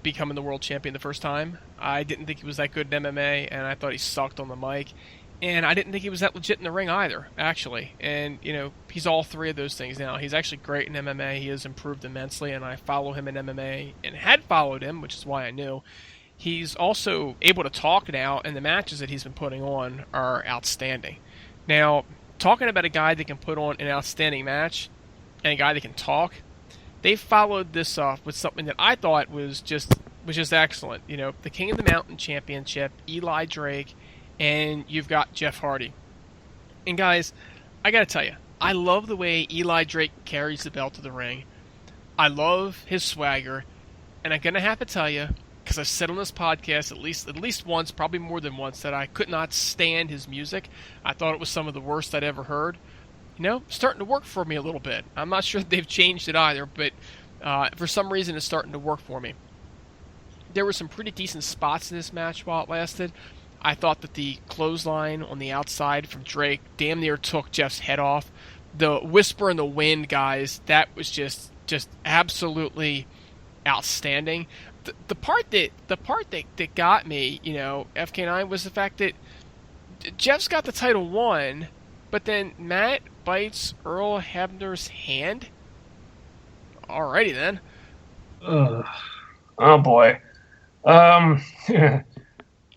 becoming the world champion the first time. I didn't think he was that good in MMA, and I thought he sucked on the mic. And I didn't think he was that legit in the ring either, actually. And, he's all three of those things now. He's actually great in MMA. He has improved immensely, and I follow him in MMA and had followed him, which is why I knew. He's also able to talk now, and the matches that he's been putting on are outstanding. Now, talking about a guy that can put on an outstanding match and a guy that can talk, they followed this off with something that I thought was just excellent. The King of the Mountain Championship, Eli Drake, and you've got Jeff Hardy. And guys, I gotta tell you, I love the way Eli Drake carries the belt to the ring. I love his swagger, and I'm gonna have to tell you, because I've said on this podcast at least once, probably more than once, that I could not stand his music. I thought it was some of the worst I'd ever heard. Starting to work for me a little bit. I'm not sure that they've changed it either, but for some reason it's starting to work for me. There were some pretty decent spots in this match while it lasted. I thought that the clothesline on the outside from Drake damn near took Jeff's head off. The whisper in the wind, guys, that was just absolutely outstanding. The part that got me, FK9, was the fact that Jeff's got the title won, but then Matt bites Earl Hebner's hand. Alrighty then. Oh boy.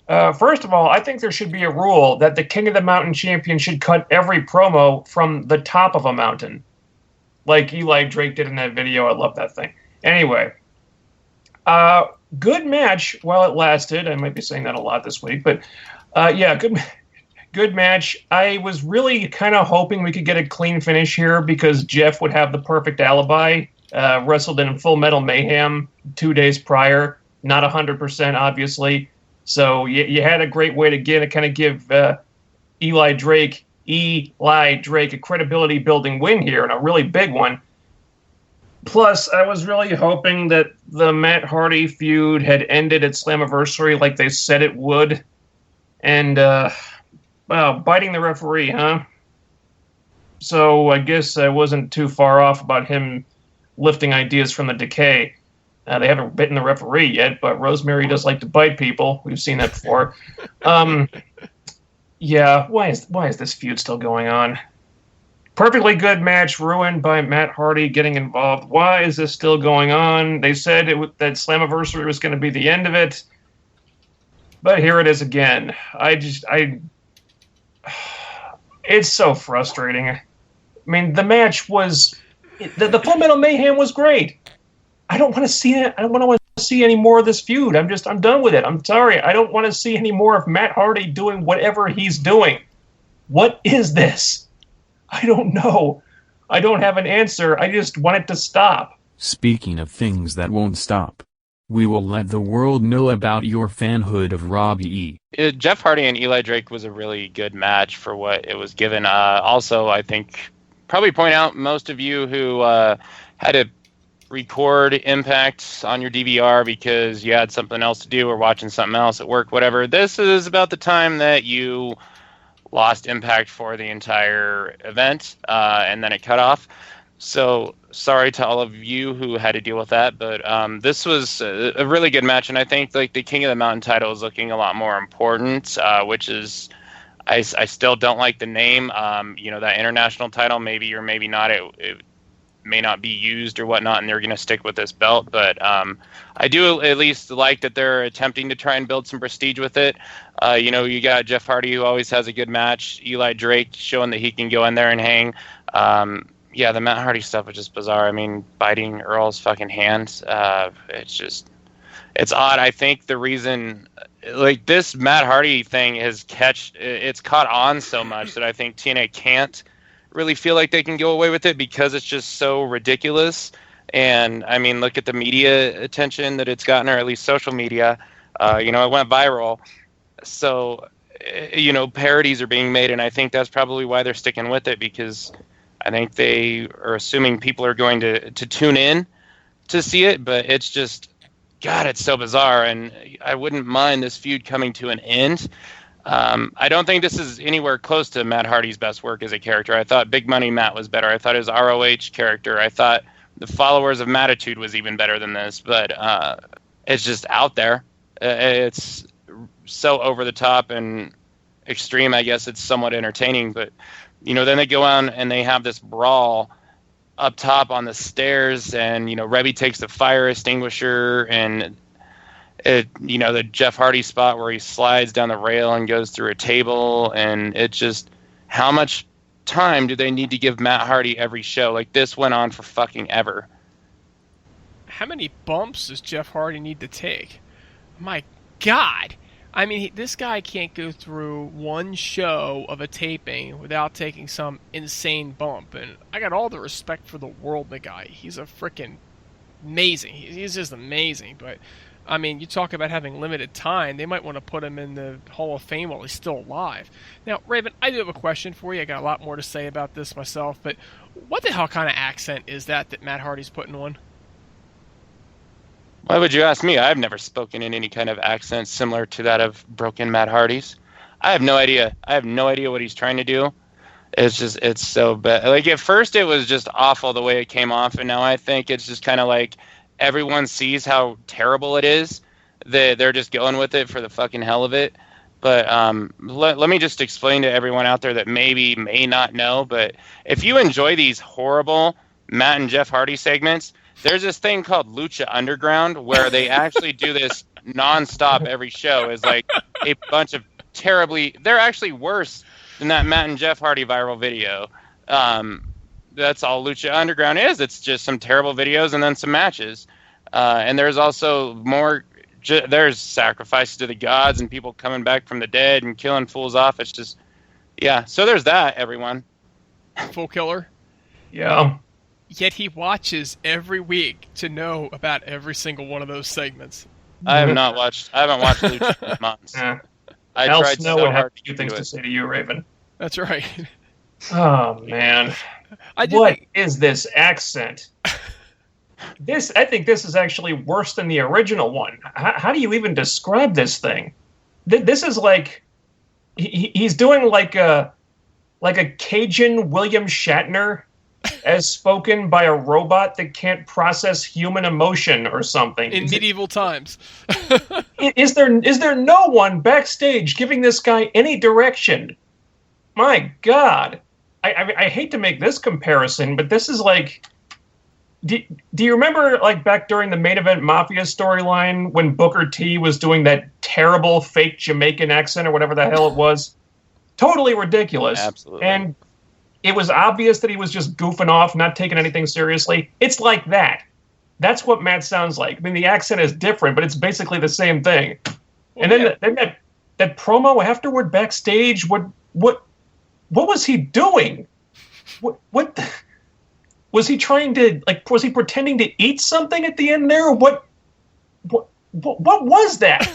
First of all, I think there should be a rule that the King of the Mountain champion should cut every promo from the top of a mountain, like Eli Drake did in that video. I love that thing. Anyway. Good match while it lasted. I might be saying that a lot this week, but good match. I was really kind of hoping we could get a clean finish here because Jeff would have the perfect alibi. Wrestled in Full Metal Mayhem 2 days prior, not 100% obviously. So you had a great way to give Eli Drake a credibility building win here, and a really big one. Plus, I was really hoping that the Matt Hardy feud had ended at Slammiversary like they said it would. And, biting the referee, huh? So I guess I wasn't too far off about him lifting ideas from the decay. They haven't bitten the referee yet, but Rosemary does like to bite people. We've seen that before. Why is this feud still going on? Perfectly good match ruined by Matt Hardy getting involved. Why is this still going on? They said that Slammiversary was going to be the end of it. But here it is again. It's so frustrating. I mean, the match was... The Full Metal Mayhem was great. I don't want to see it. I don't want to see any more of this feud. I'm done with it. I'm sorry. I don't want to see any more of Matt Hardy doing whatever he's doing. What is this? I don't know. I don't have an answer. I just want it to stop. Speaking of things that won't stop, we will let the world know about your fanhood of Robbie E. Jeff Hardy and Eli Drake was a really good match for what it was given. Also, I think probably point out most of you who had to record Impact on your DVR because you had something else to do or watching something else at work, whatever. This is about the time that you lost Impact for the entire event, and then it cut off. So sorry to all of you who had to deal with that, but this was a really good match, and I think like the King of the Mountain title is looking a lot more important, which is I still don't like the name. That international title, maybe or maybe not, it may not be used or whatnot, and they're going to stick with this belt. But I do at least like that they're attempting to try and build some prestige with it. You got Jeff Hardy, who always has a good match. Eli Drake showing that he can go in there and hang. The Matt Hardy stuff was just bizarre. I mean, biting Earl's fucking hand. It's odd. I think the reason, like, this Matt Hardy thing it's caught on so much that I think TNA can't really feel like they can go away with it because it's just so ridiculous. And I mean, look at the media attention that it's gotten, or at least social media. It went viral. So, parodies are being made, and I think that's probably why they're sticking with it, because I think they are assuming people are going to tune in to see it. But it's just, God, it's so bizarre, and I wouldn't mind this feud coming to an end. I don't think this is anywhere close to Matt Hardy's best work as a character. I thought Big Money Matt was better. I thought his ROH character. I thought the Followers of Mattitude was even better than this. But it's just out there. It's so over the top and extreme. I guess it's somewhat entertaining. But then they go on and they have this brawl up top on the stairs, and Rebby takes the fire extinguisher, and the Jeff Hardy spot where he slides down the rail and goes through a table, and it just, how much time do they need to give Matt Hardy every show? Like, this went on for fucking ever. How many bumps does Jeff Hardy need to take? My God. I mean, this guy can't go through one show of a taping without taking some insane bump. And I got all the respect for the world in the guy. He's a freaking amazing. He's just amazing. But, I mean, you talk about having limited time. They might want to put him in the Hall of Fame while he's still alive. Now, Raven, I do have a question for you. I got a lot more to say about this myself. But what the hell kind of accent is that Matt Hardy's putting on? Why would you ask me? I've never spoken in any kind of accent similar to that of broken Matt Hardy's. I have no idea. What he's trying to do. It's so bad. Like, at first it was just awful the way it came off, and now I think it's just kind of like everyone sees how terrible it is. They're just going with it for the fucking hell of it. But let me just explain to everyone out there that may not know, but if you enjoy these horrible Matt and Jeff Hardy segments, there's this thing called Lucha Underground where they actually do this nonstop every show. Is like a bunch of they're actually worse than that Matt and Jeff Hardy viral video. That's all Lucha Underground is. It's just some terrible videos and then some matches. And there's also more, there's sacrifices to the gods and people coming back from the dead and killing fools off. It's just, yeah. So there's that, everyone. Full killer? Yeah. Yet he watches every week to know about every single one of those segments. I haven't watched Lucha in months. I Al tried Snow so would have hard a few things to say to you, Raven. That's right. Oh, man. What is this accent? I think this is actually worse than the original one. How do you even describe this thing? This is like he's doing like a Cajun William Shatner as spoken by a robot that can't process human emotion or something. In medieval times. Is there no one backstage giving this guy any direction? My God. I hate to make this comparison, but this is like... Do you remember, like, back during the Main Event Mafia storyline when Booker T was doing that terrible fake Jamaican accent or whatever the hell it was? Totally ridiculous. Absolutely. And it was obvious that he was just goofing off, not taking anything seriously. It's like that. That's what Matt sounds like. I mean, the accent is different, but it's basically the same thing. Well, and then that promo afterward backstage, what was he doing? What was he trying to, like, was he pretending to eat something at the end there? Or what was that?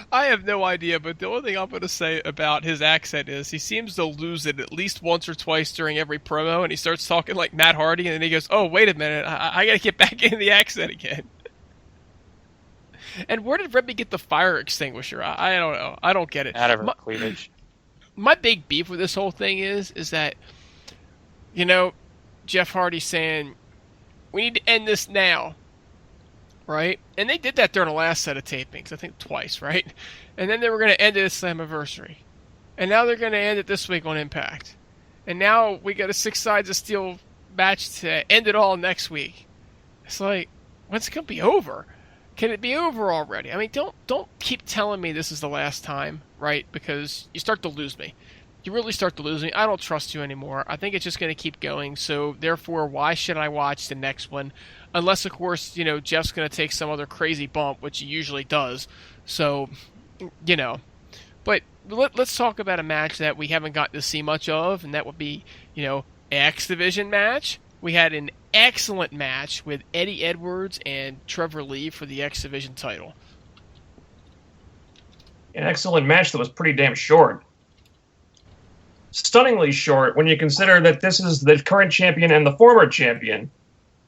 I have no idea, but the only thing I'm going to say about his accent is he seems to lose it at least once or twice during every promo, and he starts talking like Matt Hardy, and then he goes, oh, wait a minute, I got to get back into the accent again. And where did Rebby get the fire extinguisher? I don't know. I don't get it. Out of her cleavage. My big beef with this whole thing is that, you know, Jeff Hardy saying, we need to end this now. Right? And they did that during the last set of tapings, I think twice, right? And then they were going to end it at Slammiversary. And now they're going to end it this week on Impact. And now we got a 6 Sides of Steel match to end it all next week. It's like, when's it going to be over? Can it be over already? I mean, don't keep telling me this is the last time, right? Because you start to lose me. You really start to lose me. I don't trust you anymore. I think it's just going to keep going. So, therefore, why should I watch the next one? Unless, of course, you know, Jeff's going to take some other crazy bump, which he usually does. So, you know. But let's talk about a match that we haven't gotten to see much of, and that would be, you know, X Division match. We had an excellent match with Eddie Edwards and Trevor Lee for the X Division title. An excellent match that was pretty damn short. Stunningly short when you consider that this is the current champion and the former champion.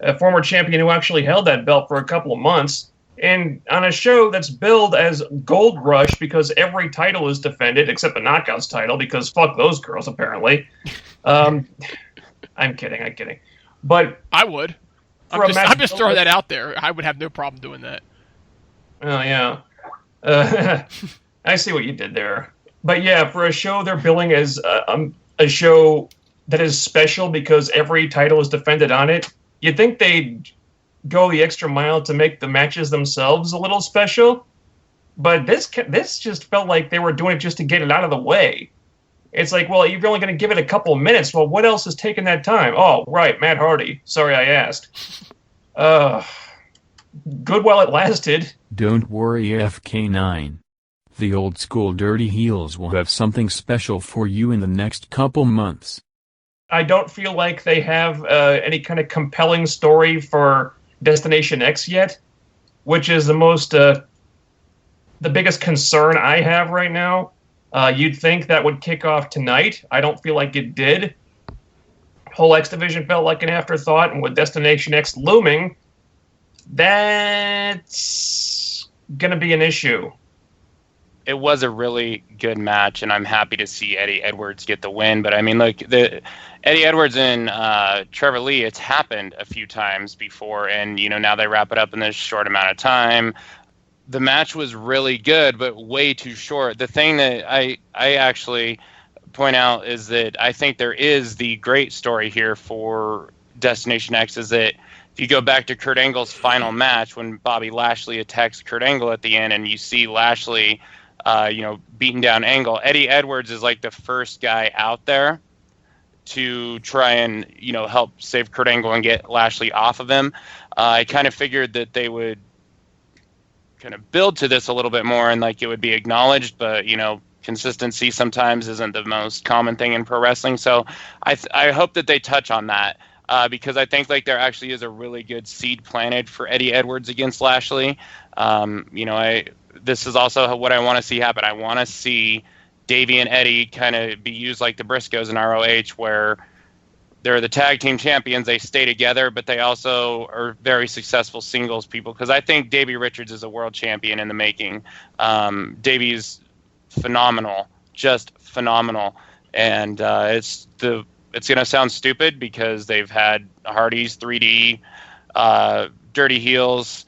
A former champion who actually held that belt for a couple of months. And on a show that's billed as Gold Rush because every title is defended except the Knockouts title because fuck those girls apparently. I'm kidding. But I would. I'm just throwing that out there. I would have no problem doing that. Oh yeah. I see what you did there. But yeah, for a show they're billing as a show that is special because every title is defended on it, you'd think they'd go the extra mile to make the matches themselves a little special. But this just felt like they were doing it just to get it out of the way. It's like, well, you're only going to give it a couple of minutes. Well, what else is taking that time? Oh, right, Matt Hardy. Sorry I asked. Good while it lasted. Don't worry, FK9. The old school Dirty Heels will have something special for you in the next couple months. I don't feel like they have any kind of compelling story for Destination X yet, which is the biggest concern I have right now. You'd think that would kick off tonight. I don't feel like it did. Whole X Division felt like an afterthought, and with Destination X looming, that's going to be an issue. It was a really good match, and I'm happy to see Eddie Edwards get the win. But I mean, like Eddie Edwards and Trevor Lee, it's happened a few times before, and now they wrap it up in this short amount of time. The match was really good, but way too short. The thing that I actually point out is that I think there is the great story here for Destination X is that if you go back to Kurt Angle's final match when Bobby Lashley attacks Kurt Angle at the end and you see Lashley beating down Angle, Eddie Edwards is like the first guy out there to try and, help save Kurt Angle and get Lashley off of him. I kind of figured that they would kind of build to this a little bit more and like it would be acknowledged, but, consistency sometimes isn't the most common thing in pro wrestling. So I hope that they touch on that because I think like there actually is a really good seed planted for Eddie Edwards against Lashley. This is also what I want to see happen. I want to see Davey and Eddie kind of be used like the Briscoes in ROH, where they're the tag team champions. They stay together, but they also are very successful singles people. Because I think Davey Richards is a world champion in the making. Davey's phenomenal, just phenomenal, and it's going to sound stupid because they've had Hardy's 3D, Dirty Heels,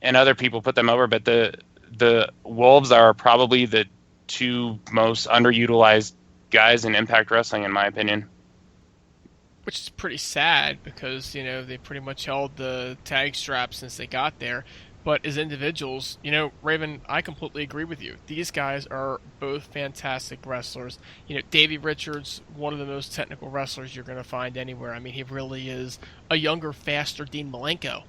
and other people put them over, but the Wolves are probably the two most underutilized guys in Impact Wrestling, in my opinion. Which is pretty sad because, they pretty much held the tag strap since they got there. But as individuals, Raven, I completely agree with you. These guys are both fantastic wrestlers. Davey Richards, one of the most technical wrestlers you're going to find anywhere. I mean, he really is a younger, faster Dean Malenko.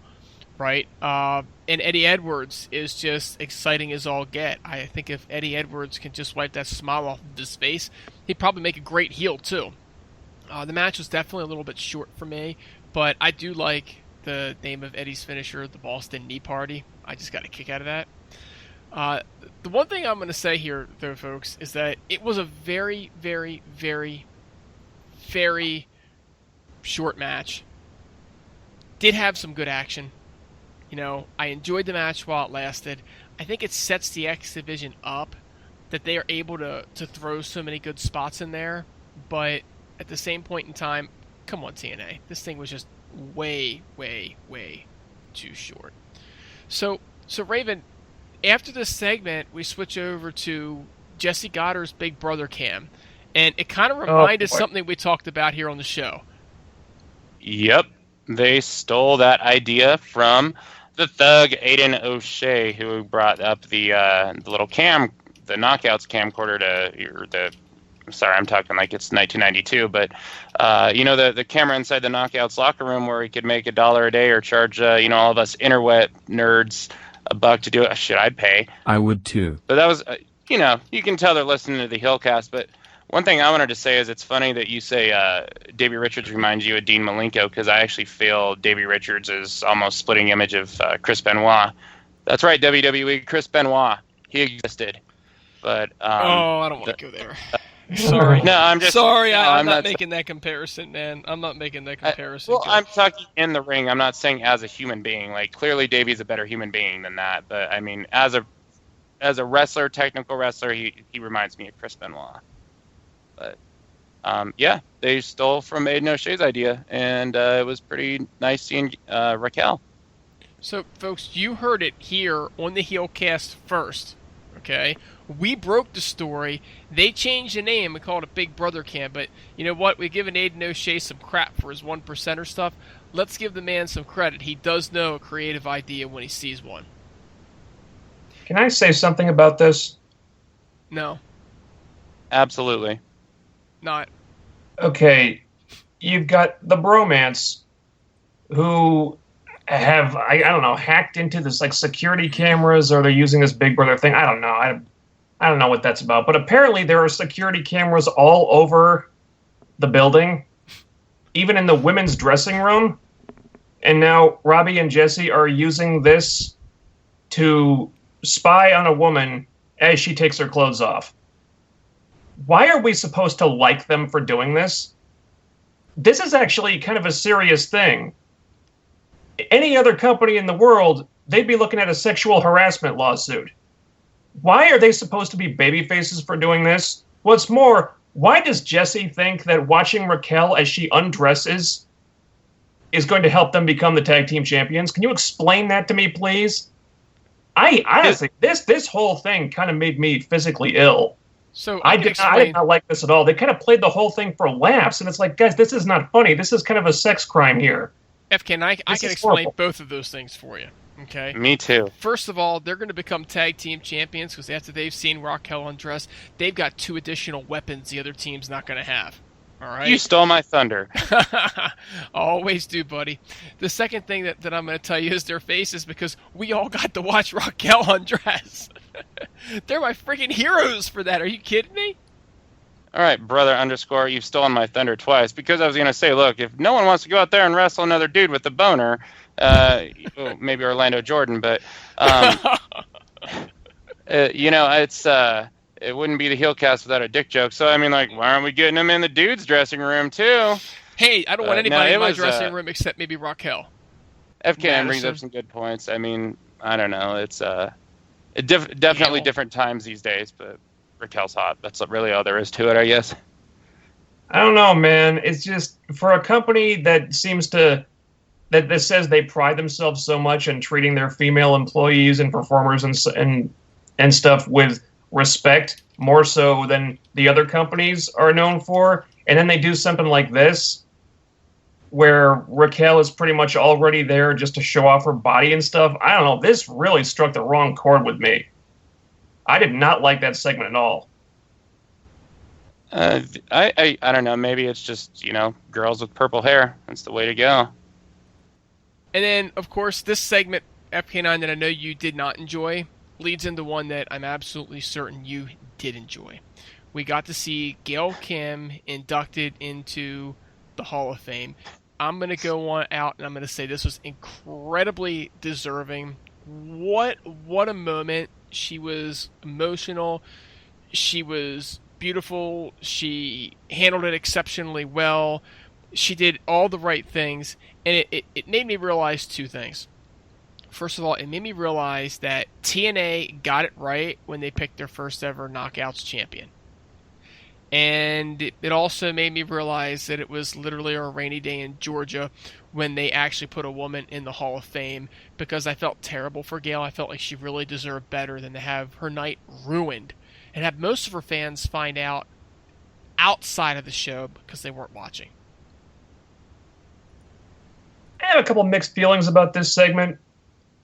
Right? And Eddie Edwards is just exciting as all get. I think if Eddie Edwards can just wipe that smile off of his face, he'd probably make a great heel, too. The match was definitely a little bit short for me, but I do like the name of Eddie's finisher, the Boston Knee Party. I just got a kick out of that. The one thing I'm going to say here, though, folks, is that it was a very, very, very, very short match. Did have some good action. I enjoyed the match while it lasted. I think it sets the X Division up that they are able to throw so many good spots in there. But at the same point in time, come on, TNA. This thing was just way, way, way too short. So Raven, after this segment, we switch over to Jesse Goddard's Big Brother cam. And it kind of reminded something we talked about here on the show. Yep. They stole that idea from the thug Aiden O'Shea, who brought up the little cam, the Knockouts camcorder sorry, I'm talking like it's 1992, but the camera inside the Knockouts locker room where he could make $1 a day or charge all of us interweb nerds $1 to do it. Shit, I'd pay. I would too. But that was you can tell they're listening to the HeelCast. But one thing I wanted to say is it's funny that you say Davey Richards reminds you of Dean Malenko, because I actually feel Davey Richards is almost splitting image of Chris Benoit. That's right, WWE, Chris Benoit. He existed. But I don't want to go there. Sorry. No, I'm just sorry. no, I'm I'm not making that comparison, man. I'm not making that comparison. Well, I'm talking in the ring. I'm not saying as a human being. Like, clearly, Davey's a better human being than that. But I mean, as a wrestler, technical wrestler, he reminds me of Chris Benoit. But yeah, they stole from Aiden O'Shea's idea, and it was pretty nice seeing Raquel. So, folks, you heard it here on the HeelCast first. Okay, we broke the story. They changed the name and called it Big Brother Camp. But you know what? We've given Aiden O'Shea some crap for his 1%er stuff. Let's give the man some credit. He does know a creative idea when he sees one. Can I say something about this? No. Absolutely. Not. Okay, you've got the bromance who have, I don't know, hacked into this like security cameras, or they're using this Big Brother thing. I don't know. I don't know what that's about. But apparently there are security cameras all over the building, even in the women's dressing room. And now Robbie and Jesse are using this to spy on a woman as she takes her clothes off. Why are we supposed to like them for doing this? This is actually kind of a serious thing. Any other company in the world, they'd be looking at a sexual harassment lawsuit. Why are they supposed to be baby faces for doing this? What's more, why does Jesse think that watching Raquel as she undresses is going to help them become the tag team champions? Can you explain that to me, please? I honestly, this whole thing kind of made me physically ill. So I did not like this at all. They kind of played the whole thing for laughs, and it's like, guys, this is not funny. This is kind of a sex crime here. FK, I can explain both of those things for you. Okay. Me too. First of all, they're going to become tag team champions because after they've seen Raquel undress, they've got 2 additional weapons the other team's not going to have. All right. You stole my thunder. Always do, buddy. The second thing that I'm going to tell you is their faces, because we all got to watch Raquel undress. They're my freaking heroes for that. Are you kidding me? All right, brother underscore, you've stolen my thunder twice, because I was going to say, look, if no one wants to go out there and wrestle another dude with a boner, maybe Orlando Jordan, but, you know, it wouldn't be the HeelCast without a dick joke. So, I mean, like, why aren't we getting him in the dude's dressing room, too? Hey, I don't want anybody in my dressing room except maybe Raquel. FK9 brings up some good points. I mean, I don't know. It's definitely different times these days, but Raquel's hot. That's really all there is to it, I guess. I don't know, man. It's just, for a company that seems to, that says they pride themselves so much in treating their female employees and performers and stuff with respect, more so than the other companies are known for, and then they do something like this, where Raquel is pretty much already there just to show off her body and stuff. I don't know. This really struck the wrong chord with me. I did not like that segment at all. I don't know. Maybe it's just, you know, girls with purple hair. That's the way to go. And then, of course, this segment, FK9, that I know you did not enjoy, leads into one that I'm absolutely certain you did enjoy. We got to see Gail Kim inducted into the Hall of Fame. I'm going to go on out and I'm going to say this was incredibly deserving. What a moment. She was emotional. She was beautiful. She handled it exceptionally well. She did all the right things. And it made me realize 2 things. First of all, it made me realize that TNA got it right when they picked their first ever Knockouts champion. And it also made me realize that it was literally a rainy day in Georgia when they actually put a woman in the Hall of Fame, because I felt terrible for Gail. I felt like she really deserved better than to have her night ruined and have most of her fans find out outside of the show because they weren't watching. I have a couple mixed feelings about this segment.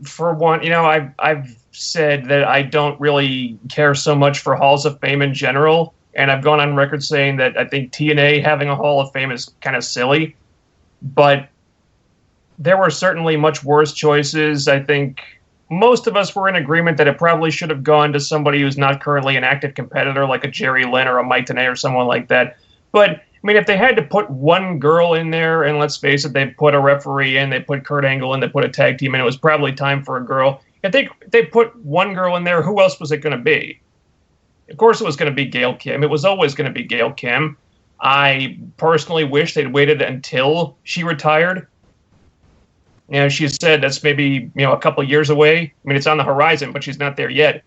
For one, you know, I've said that I don't really care so much for Halls of Fame in general, and I've gone on record saying that I think TNA having a Hall of Fame is kind of silly. But there were certainly much worse choices. I think most of us were in agreement that it probably should have gone to somebody who's not currently an active competitor, like a Jerry Lynn or a Mike Tenay or someone like that. But, I mean, if they had to put one girl in there, and let's face it, they put a referee in, they put Kurt Angle in, they put a tag team in, it was probably time for a girl. If they put one girl in there, who else was it going to be? Of course it was going to be Gail Kim. It was always going to be Gail Kim. I personally wish they'd waited until she retired. She said that's maybe, a couple years away. I mean, it's on the horizon, but she's not there yet.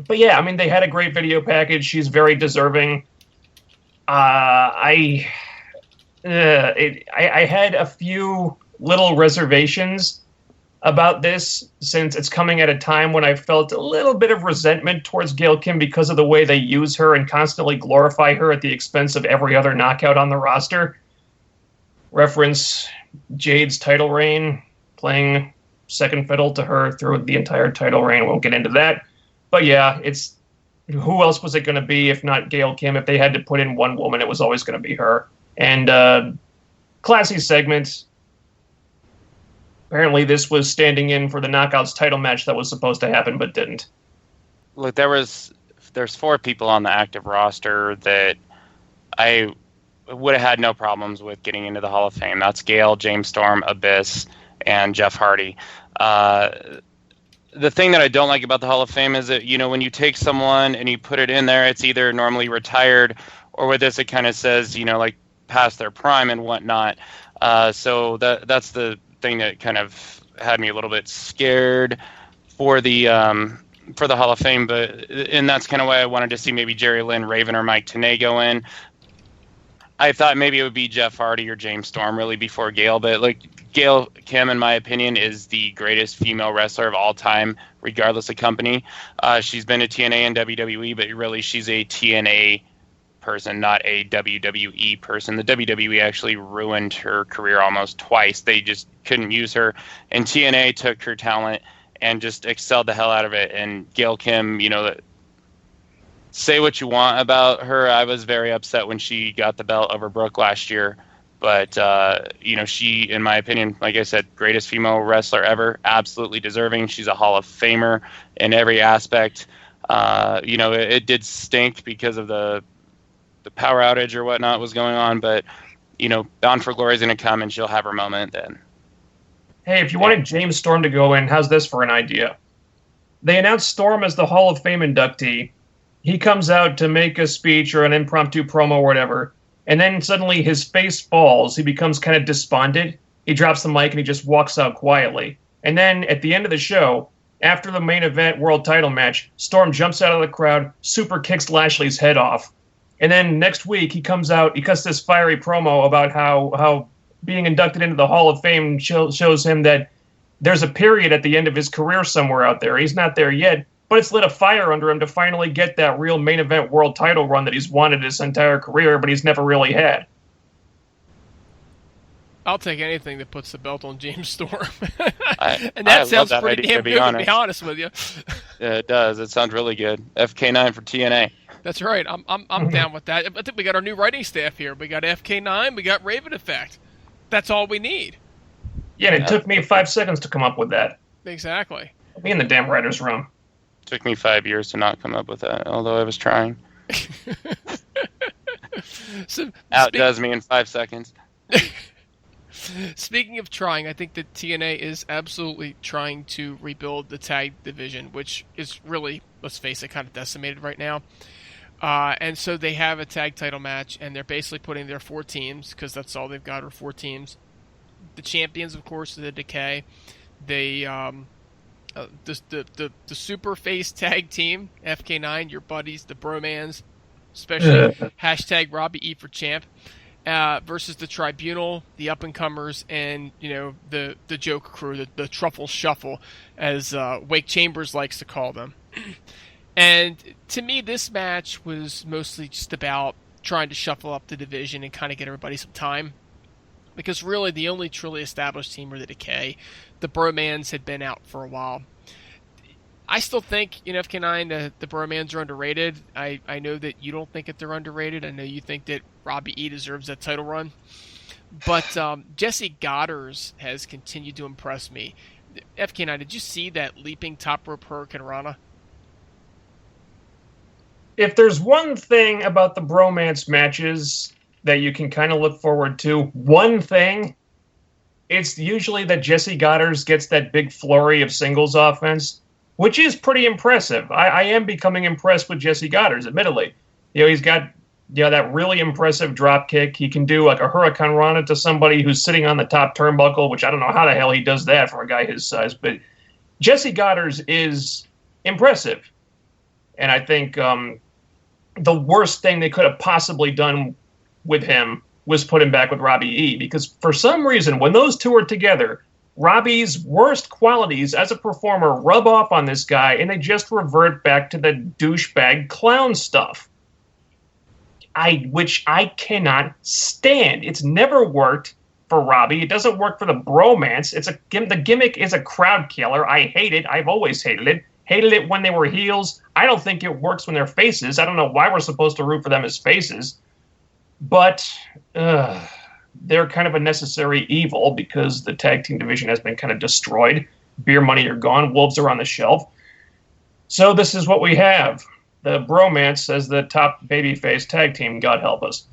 But yeah, I mean, they had a great video package. She's very deserving. I had a few little reservations about this, since it's coming at a time when I felt a little bit of resentment towards Gail Kim because of the way they use her and constantly glorify her at the expense of every other knockout on the roster. Reference Jade's title reign, playing second fiddle to her through the entire title reign. Won't get into that. But yeah, it's who else was it going to be if not Gail Kim? If they had to put in one woman, it was always going to be her. And classy segment. Apparently this was standing in for the Knockouts title match that was supposed to happen but didn't. Look, there's 4 people on the active roster that I would have had no problems with getting into the Hall of Fame. That's Gail, James Storm, Abyss, and Jeff Hardy. The thing that I don't like about the Hall of Fame is that, when you take someone and you put it in there, it's either normally retired, or with this it kind of says, like past their prime and whatnot. So that's the thing that kind of had me a little bit scared for the Hall of Fame, and that's kind of why I wanted to see maybe Jerry Lynn, Raven, or Mike Tenay go in. I thought maybe it would be Jeff Hardy or James Storm really before Gail, but Gail Kim, in my opinion, is the greatest female wrestler of all time, regardless of company. She's been a TNA and WWE, but really she's a TNA person, not a WWE person. The WWE actually ruined her career almost twice. They just couldn't use her, and TNA took her talent and just excelled the hell out of it. And Gail Kim, say what you want about her. I was very upset when she got the belt over Brooke last year, but she, in my opinion, like I said, greatest female wrestler ever, absolutely deserving. She's a Hall of Famer in every aspect. It did stink because of the power outage or whatnot was going on, but Bound for Glory is going to come and she'll have her moment then. Hey, if you wanted James Storm to go in, how's this for an idea? They announced Storm as the Hall of Fame inductee. He comes out to make a speech or an impromptu promo or whatever, and then suddenly his face falls. He becomes kind of despondent. He drops the mic and he just walks out quietly. And then at the end of the show, after the main event world title match, Storm jumps out of the crowd, super kicks Lashley's head off. And then next week he comes out, he cuts this fiery promo about how being inducted into the Hall of Fame shows him that there's a period at the end of his career somewhere out there. He's not there yet, but it's lit a fire under him to finally get that real main event world title run that he's wanted his entire career, but he's never really had. I'll take anything that puts the belt on James Storm. And that sounds pretty damn good, to be honest with you. Yeah, it does. It sounds really good. FK9 for TNA. That's right. I'm down with that. I think we got our new writing staff here. We got FK9. We got Raven Effect. That's all we need. Yeah, and it took me 5 seconds to come up with that. Exactly. I'll be in the damn writer's room. Took me 5 years to not come up with that, although I was trying. Outdoes me in 5 seconds. Speaking of trying, I think that TNA is absolutely trying to rebuild the tag division, which is really, let's face it, kind of decimated right now. And so they have a tag title match, and they're basically putting their 4 teams, because that's all they've got are 4 teams. The champions, of course, are the Decay. They the super face tag team, FK9, your buddies, the Bromans, especially hashtag Robbie E for champ, versus the Tribunal, the up and comers, and the joke crew, the Truffle Shuffle, as Wake Chambers likes to call them. And to me, this match was mostly just about trying to shuffle up the division and kind of get everybody some time. Because really, the only truly established team were the Decay. The Bromans had been out for a while. I still think, FK9, the Bromans are underrated. I know that you don't think that they're underrated. I know you think that Robbie E deserves that title run. But Jesse Goddard has continued to impress me. FK9, did you see that leaping top rope Hurricane Rana? If there's one thing about the bromance matches that you can kind of look forward to, one thing, it's usually that Jesse Goddard gets that big flurry of singles offense which is pretty impressive. I am becoming impressed with Jesse Goddard, admittedly. He's got that really impressive drop kick. He can do like a Hurricane Rana to somebody who's sitting on the top turnbuckle, which I don't know how the hell he does that for a guy his size. But Jesse Goddard is impressive. And I think the worst thing they could have possibly done with him was put him back with Robbie E. Because for some reason, when those two are together, Robbie's worst qualities as a performer rub off on this guy, and they just revert back to the douchebag clown stuff. Which I cannot stand. It's never worked for Robbie. It doesn't work for the bromance. The gimmick is a crowd killer. I hate it. I've always hated it. Hated it when they were heels. I don't think it works when they're faces. I don't know why we're supposed to root for them as faces. But they're kind of a necessary evil because the tag team division has been kind of destroyed. Beer money are gone. Wolves are on the shelf. So this is what we have. The bromance as the top babyface tag team, God help us.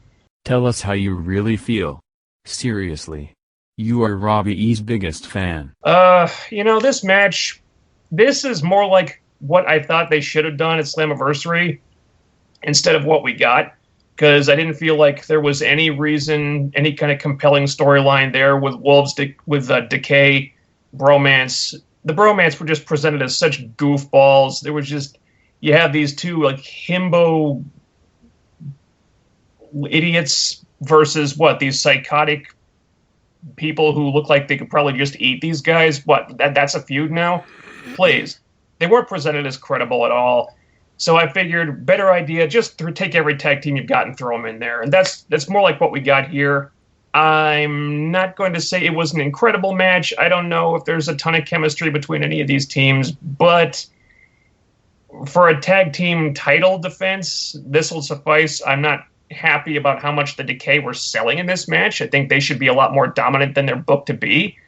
Tell us how you really feel. Seriously. You are Robbie E's biggest fan. This match, this is more like what I thought they should have done at Slammiversary instead of what we got. Because I didn't feel like there was any reason, any kind of compelling storyline there with Wolves, with Decay, bromance. The bromance were just presented as such goofballs. There was just... You have these two like himbo idiots versus these psychotic people who look like they could probably just eat these guys. That's a feud now? Please. They weren't presented as credible at all. So I figured, better idea, just take every tag team you've got and throw them in there. And that's more like what we got here. I'm not going to say it was an incredible match. I don't know if there's a ton of chemistry between any of these teams, but... For a tag team title defense, this will suffice. I'm not happy about how much the Decay were selling in this match. I think they should be a lot more dominant than they're booked to be.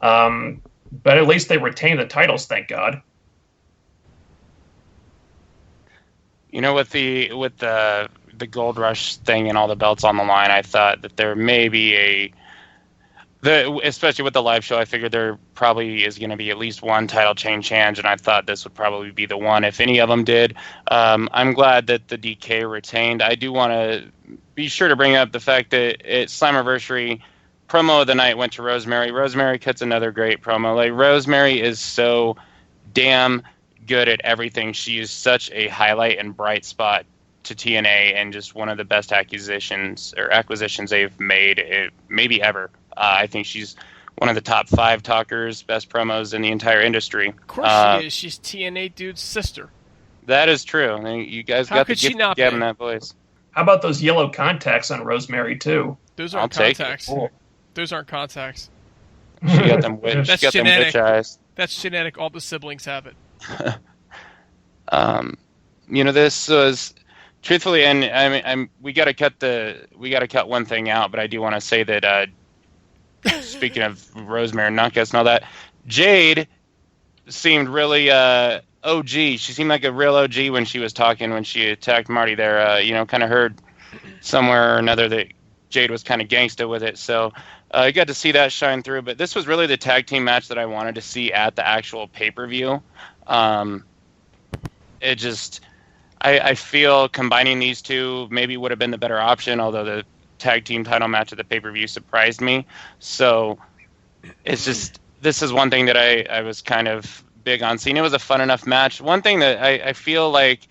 But at least they retain the titles, thank God. With the Gold Rush thing and all the belts on the line, I thought that there may be especially with the live show, I figured there probably is going to be at least one title change, and I thought this would probably be the one if any of them did. I'm glad that the DK retained. I do want to be sure to bring up the fact that at Slammiversary, promo of the night went to Rosemary. Rosemary cuts another great promo. Like, Rosemary is so damn good at everything. She is such a highlight and bright spot to TNA, and just one of the best acquisitions they've made, maybe ever. I think she's one of the top 5 talkers, best promos in the entire industry. Of course she is. She's TNA Dude's sister. That is true. I mean, you guys got the gift of gab in that voice. How about those yellow contacts on Rosemary, too? Those aren't contacts. Those aren't contacts. She got them witch eyes. That's genetic. All the siblings have it. This was... Truthfully, and I mean, we got to cut one thing out, but I do want to say that speaking of Rosemary and Knockouts and all that, Jade seemed really OG. She seemed like a real OG when she was talking, when she attacked Marty there. Kind of heard somewhere or another that Jade was kind of gangsta with it. So I got to see that shine through. But this was really the tag team match that I wanted to see at the actual pay-per-view. I feel combining these two maybe would have been the better option, although the tag team title match at the pay-per-view surprised me. So this is one thing that I was kind of big on seeing. It was a fun enough match. One thing that I feel like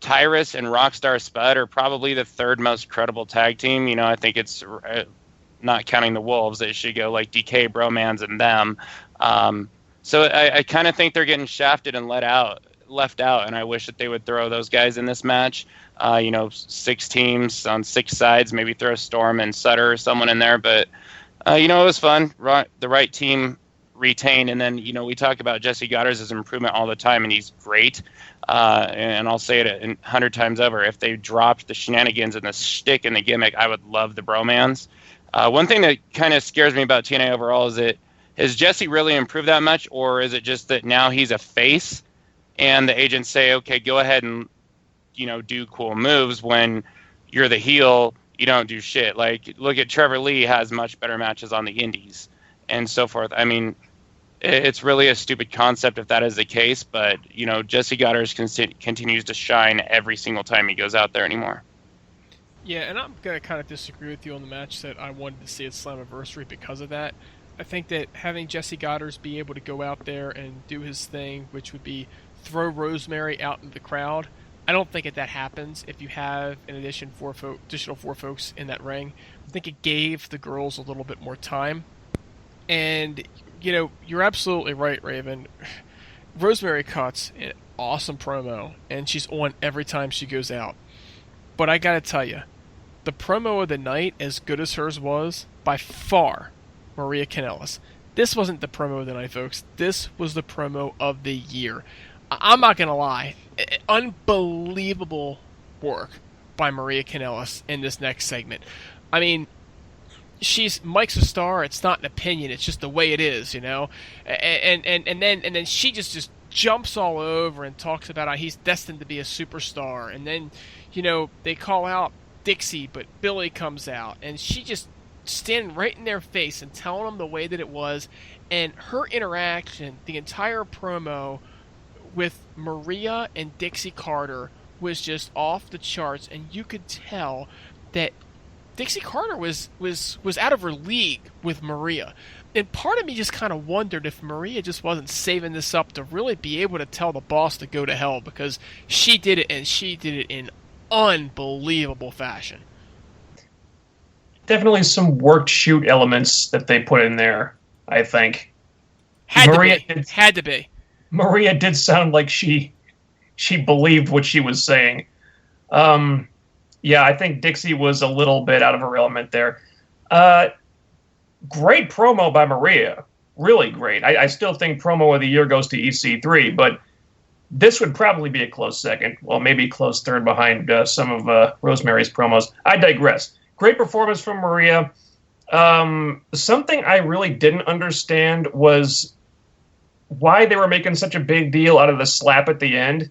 Tyrus and Rockstar Spud are probably the third most credible tag team. I think it's not counting the Wolves. It should go like DK, Bromans, and them. So I kind of think they're getting shafted and left out, and I wish that they would throw those guys in this match. 6 teams on 6 sides, maybe throw Storm and Sutter or someone in there. But it was fun. The right team retained, and then we talk about Jesse Goddard's improvement all the time, and he's great. And I'll say it 100 times over. If they dropped the shenanigans and the shtick and the gimmick, I would love the bromans. One thing that kind of scares me about TNA overall is Jesse really improved that much, or is it just that now he's a face and the agents say, okay, go ahead and do cool moves when you're the heel, you don't do shit. Like, look at Trevor Lee has much better matches on the indies and so forth. I mean, It's really a stupid concept if that is the case, but, Jesse Goddard continues to shine every single time he goes out there anymore. Yeah, and I'm going to kind of disagree with you on the match that I wanted to see at Slammiversary because of that. I think that having Jesse Goddard be able to go out there and do his thing, which would be throw Rosemary out into the crowd, I don't think that happens if you have an additional four folks in that ring. I think it gave the girls a little bit more time. And, you're absolutely right, Raven. Rosemary cuts an awesome promo, and she's on every time she goes out. But I gotta tell you, the promo of the night, as good as hers was, by far, Maria Kanellis. This wasn't the promo of the night, folks. This was the promo of the year. I'm not gonna lie. Unbelievable work by Maria Kanellis in this next segment. I mean, Mike's a star. It's not an opinion. It's just the way it is, And then she just jumps all over and talks about how he's destined to be a superstar. And then, they call out Dixie, but Billy comes out, and she just standing right in their face and telling them the way that it was. And her interaction, the entire promo with Maria and Dixie Carter was just off the charts, and you could tell that Dixie Carter was out of her league with Maria. And part of me just kind of wondered if Maria just wasn't saving this up to really be able to tell the boss to go to hell, because she did it, and she did it in unbelievable fashion. Definitely some worked shoot elements that they put in there, I think. Had to be. Maria did sound like she believed what she was saying. Yeah, I think Dixie was a little bit out of her element there. Great promo by Maria. Really great. I still think promo of the year goes to EC3, but this would probably be a close second. Well, maybe close third behind some of Rosemary's promos. I digress. Great performance from Maria. Something I really didn't understand was why they were making such a big deal out of the slap at the end.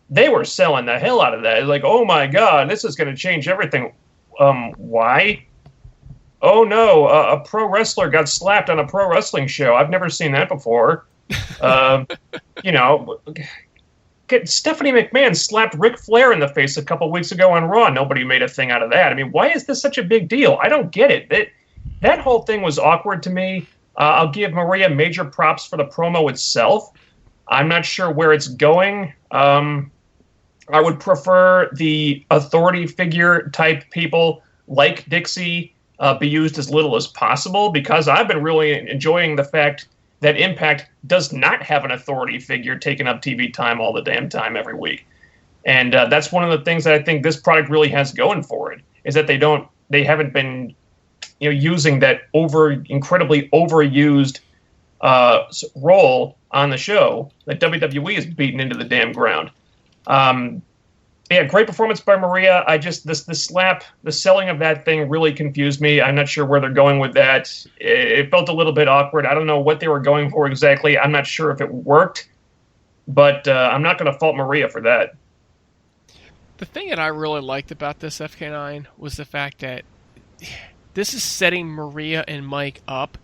They were selling the hell out of that. It's like, oh my God, this is going to change everything. Why? Oh no, a pro wrestler got slapped on a pro wrestling show. I've never seen that before. Stephanie McMahon slapped Ric Flair in the face a couple weeks ago on Raw. Nobody made a thing out of that. I mean, why is this such a big deal? I don't get it. That whole thing was awkward to me. I'll give Maria major props for the promo itself. I'm not sure where it's going. I would prefer the authority figure type people like Dixie be used as little as possible, because I've been really enjoying the fact that Impact does not have an authority figure taking up TV time all the damn time every week. And that's one of the things that I think this product really has going for it, is that they haven't been using that incredibly overused role on the show that WWE is beaten into the damn ground. Great performance by Maria. The slap, the selling of that thing really confused me. I'm not sure where they're going with that. It felt a little bit awkward. I don't know what they were going for exactly. I'm not sure if it worked, but I'm not going to fault Maria for that. The thing that I really liked about this FK9 was the fact that this is setting Maria and Mike up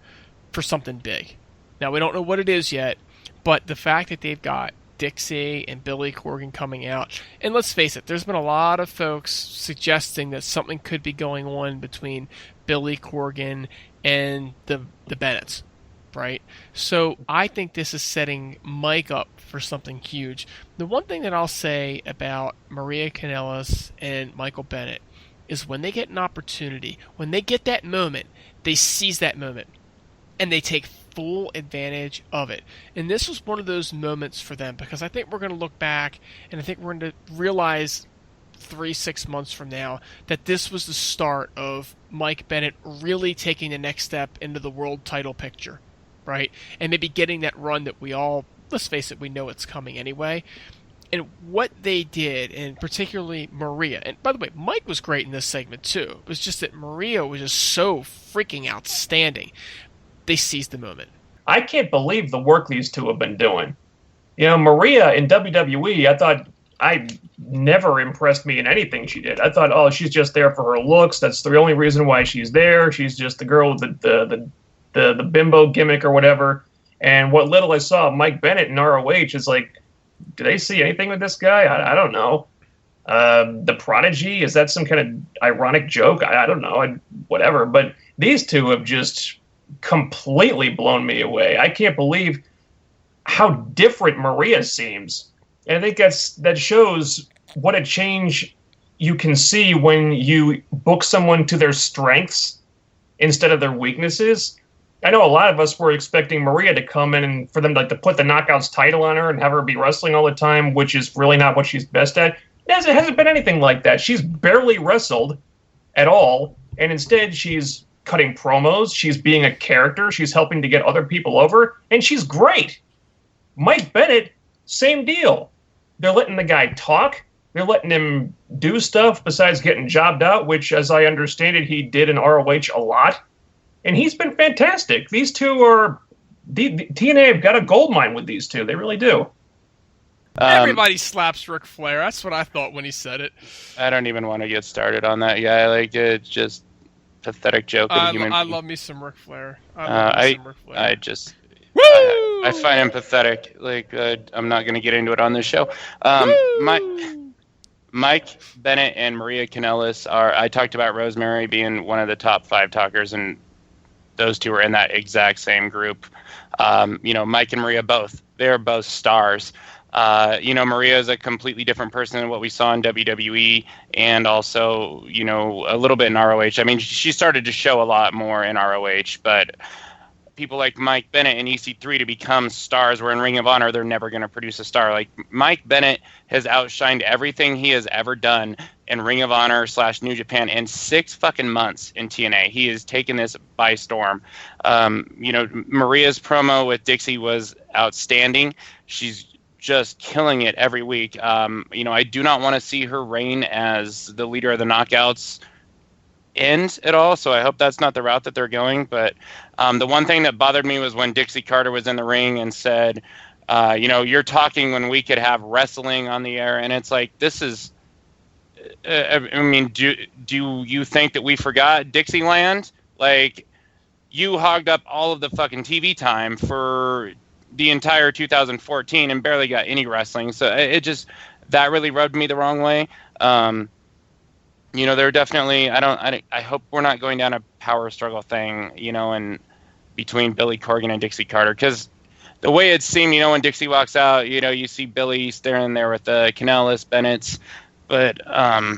for something big. Now, we don't know what it is yet, but the fact that they've got Dixie and Billy Corgan coming out, and let's face it, there's been a lot of folks suggesting that something could be going on between Billy Corgan and the Bennetts, right? So I think this is setting Mike up for something huge. The one thing that I'll say about Maria Kanellis and Michael Bennett is when they get an opportunity, when they get that moment, they seize that moment, and they take full advantage of it. And this was one of those moments for them, because I think we're going to look back, and I think we're going to realize 3-6 months from now that this was the start of Mike Bennett really taking the next step into the world title picture, right? And maybe getting that run that we all, let's face it, we know it's coming anyway. And what they did, and particularly Maria, and by the way, Mike was great in this segment too. It was just that Maria was just so freaking outstanding. They seized the moment. I can't believe the work these two have been doing. Maria in WWE, I never impressed me in anything she did. I thought, oh, she's just there for her looks. That's the only reason why she's there. She's just the girl with the bimbo gimmick or whatever. And what little I saw of Mike Bennett in ROH is like, do they see anything with this guy? I don't know. The Prodigy, is that some kind of ironic joke? I don't know. Whatever. But these two have just completely blown me away. I can't believe how different Maria seems. And I think that shows what a change you can see when you book someone to their strengths instead of their weaknesses. I know a lot of us were expecting Maria to come in and for them to put the Knockouts title on her and have her be wrestling all the time, which is really not what she's best at. It hasn't been anything like that. She's barely wrestled at all, and instead she's cutting promos, she's being a character, she's helping to get other people over, and she's great. Mike Bennett, same deal. They're letting the guy talk. They're letting him do stuff besides getting jobbed out, which, as I understand it, he did in ROH a lot. And he's been fantastic. These two are... TNA have got a gold mine with these two. They really do. Everybody slaps Ric Flair. That's what I thought when he said it. I don't even want to get started on that guy. Like, it's just pathetic joke of a human being. I love me some Ric Flair. I find him pathetic. Like, I'm not going to get into it on this show. Mike Bennett and Maria Kanellis I talked about Rosemary being one of the top 5 talkers, and those two are in that exact same group. Mike and Maria both. They're both stars. Maria is a completely different person than what we saw in WWE, and also, a little bit in ROH. I mean, she started to show a lot more in ROH, but people like Mike Bennett and EC3 to become stars, where in Ring of Honor, they're never going to produce a star. Like, Mike Bennett has outshined everything he has ever done in Ring of Honor / New Japan in 6 fucking months in TNA. He has taken this by storm. Maria's promo with Dixie was outstanding. She's just killing it every week. I do not want to see her reign as the leader of the Knockouts end at all, so I hope that's not the route that they're going. But the one thing that bothered me was when Dixie Carter was in the ring and said, you're talking when we could have wrestling on the air, and it's like, this is do you think that we forgot Dixieland? Like, you hogged up all of the fucking TV time for the entire 2014 and barely got any wrestling. So that really rubbed me the wrong way. They're definitely, I hope we're not going down a power struggle thing, and between Billy Corgan and Dixie Carter, because the way it seemed, when Dixie walks out, you see Billy staring there with the Kanellis, Bennett's, but I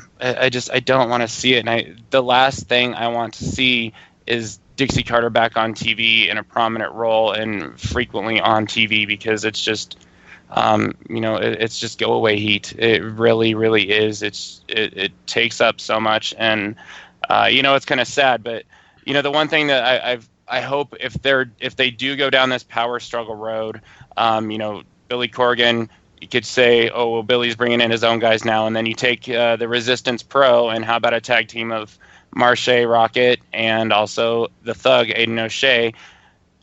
don't want to see it. And the last thing I want to see is Dixie Carter back on TV in a prominent role and frequently on TV, because it's just, it's just go away heat. It really, really is. It takes up so much, and it's kind of sad. But the one thing that I hope if they do go down this power struggle road, Billy Corgan, you could say, oh well, Billy's bringing in his own guys now, and then you take the Resistance Pro, and how about a tag team of Marche Rocket and also the Thug Aiden O'Shea.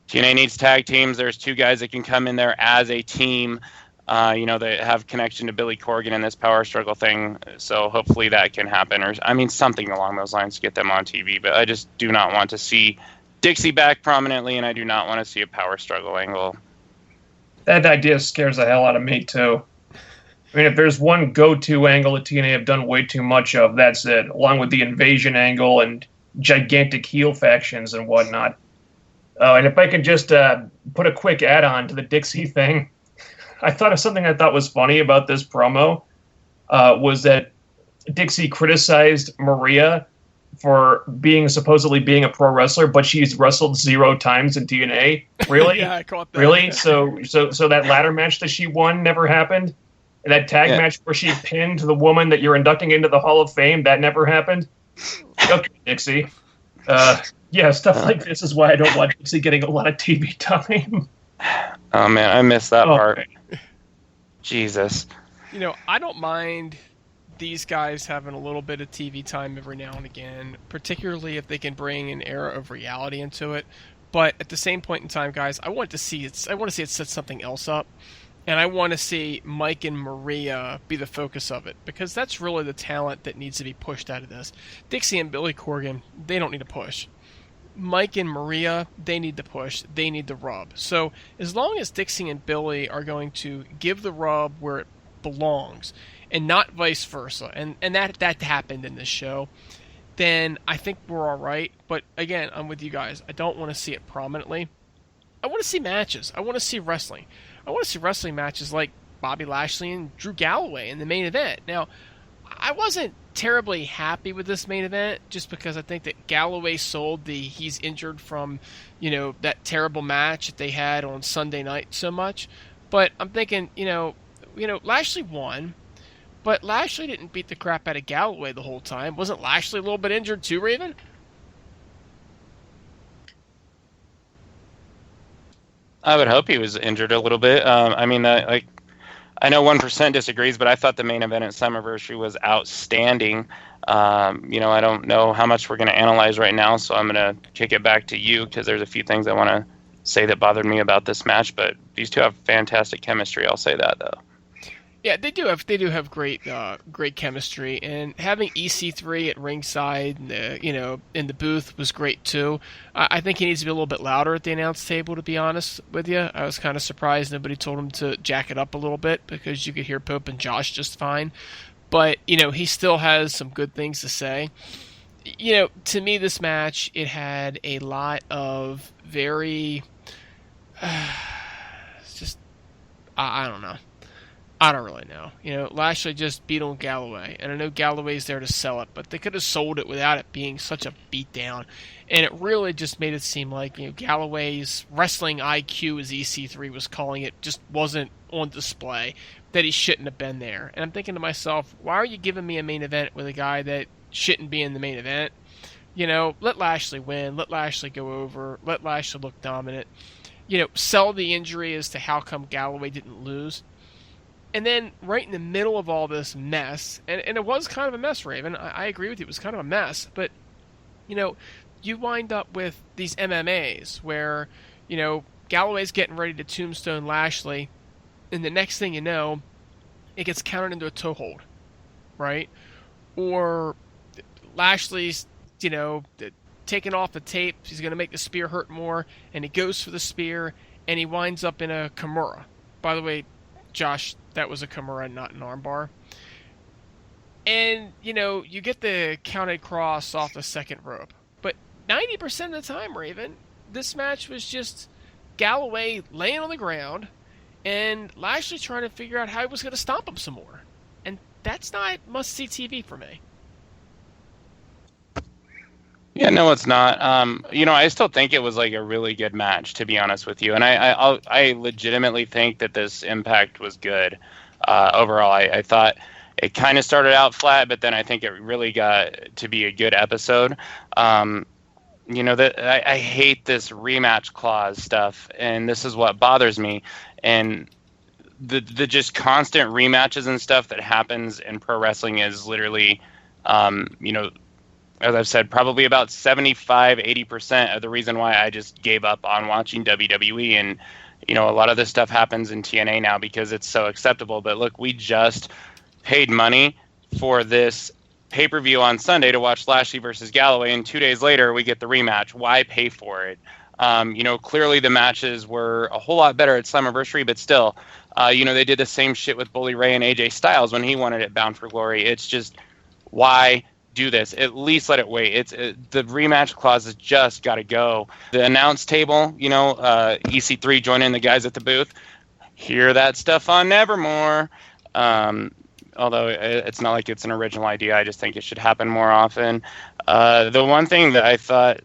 TNA needs tag teams. There's 2 guys that can come in there as a team, that have connection to Billy Corgan in this power struggle thing. So hopefully that can happen, or something along those lines to get them on TV. But I just do not want to see Dixie back prominently, and I do not want to see a power struggle angle. That idea scares the hell out of me too. I mean, if there's one go-to angle that TNA have done way too much of, that's it, along with the invasion angle and gigantic heel factions and whatnot. And if I could just put a quick add-on to the Dixie thing, I thought of something I thought was funny about this promo, was that Dixie criticized Maria for supposedly being a pro wrestler, but she's wrestled 0 times in TNA. Really? Yeah, I caught that. Really? So that ladder match that she won never happened? And that tag match where she pinned the woman that you're inducting into the Hall of Fame, that never happened? Okay, Dixie. Stuff like this is why I don't want Dixie getting a lot of TV time. Oh, man, I missed that part. Jesus. I don't mind these guys having a little bit of TV time every now and again, particularly if they can bring an era of reality into it. But at the same point in time, guys, I want to see it set something else up. And I want to see Mike and Maria be the focus of it, because that's really the talent that needs to be pushed out of this. Dixie and Billy Corgan, they don't need a push. Mike and Maria, they need the push. They need the rub. So as long as Dixie and Billy are going to give the rub where it belongs and not vice versa, and that happened in this show, then I think we're all right. But again, I'm with you guys. I don't want to see it prominently. I want to see matches. I want to see wrestling. I want to see wrestling matches like Bobby Lashley and Drew Galloway in the main event. Now, I wasn't terribly happy with this main event just because I think that Galloway sold he's injured from, that terrible match that they had on Sunday night so much. But I'm thinking, Lashley won, but Lashley didn't beat the crap out of Galloway the whole time. Wasn't Lashley a little bit injured too, Raven? I would hope he was injured a little bit. I know 1% disagrees, but I thought the main event at Summerversary was outstanding. I don't know how much we're going to analyze right now, so I'm going to kick it back to you because there's a few things I want to say that bothered me about this match. But these two have fantastic chemistry. I'll say that though. Yeah, they do have great chemistry, and having EC3 at ringside, in the booth was great too. I think he needs to be a little bit louder at the announce table. To be honest with you, I was kind of surprised nobody told him to jack it up a little bit because you could hear Pope and Josh just fine. But he still has some good things to say. To me, this match, it had a lot of very, I don't know. I don't really know. Lashley just beat on Galloway, and I know Galloway's there to sell it, but they could have sold it without it being such a beatdown. And it really just made it seem like Galloway's wrestling IQ, as EC3 was calling it, just wasn't on display, that he shouldn't have been there. And I'm thinking to myself, why are you giving me a main event with a guy that shouldn't be in the main event? Let Lashley win, let Lashley go over, let Lashley look dominant. Sell the injury as to how come Galloway didn't lose. And then right in the middle of all this mess, and it was kind of a mess, Raven. I agree with you. It was kind of a mess. But, you wind up with these MMAs where, Galloway's getting ready to tombstone Lashley. And the next thing you know, it gets counted into a toe hold, right? Or Lashley's, taken off the tape. He's going to make the spear hurt more. And he goes for the spear, and he winds up in a Kimura. By the way, Josh, that was a Kimura, not an armbar. And, you get the counted cross off the second rope. But 90% of the time, Raven, this match was just Galloway laying on the ground and Lashley trying to figure out how he was going to stomp him some more. And that's not must-see TV for me. Yeah, no, it's not. I still think it was like a really good match, to be honest with you. And I legitimately think that this Impact was good. Overall, I thought it kind of started out flat, but then I think it really got to be a good episode. I hate this rematch clause stuff, and this is what bothers me. And the just constant rematches and stuff that happens in pro wrestling is literally, as I've said, probably about 75-80% of the reason why I just gave up on watching WWE. And, a lot of this stuff happens in TNA now because it's so acceptable. But look, we just paid money for this pay-per-view on Sunday to watch Lashley versus Galloway, and 2 days later we get the rematch. Why pay for it? Clearly the matches were a whole lot better at Slammiversary, but still, they did the same shit with Bully Ray and AJ Styles when he wanted it Bound for Glory. It's just, why do this? At least let it wait. The rematch clause has just got to go. The announce table, EC3 joining the guys at the booth, hear that stuff on Nevermore. Although it's not like it's an original idea, I just think it should happen more often. The one thing that I thought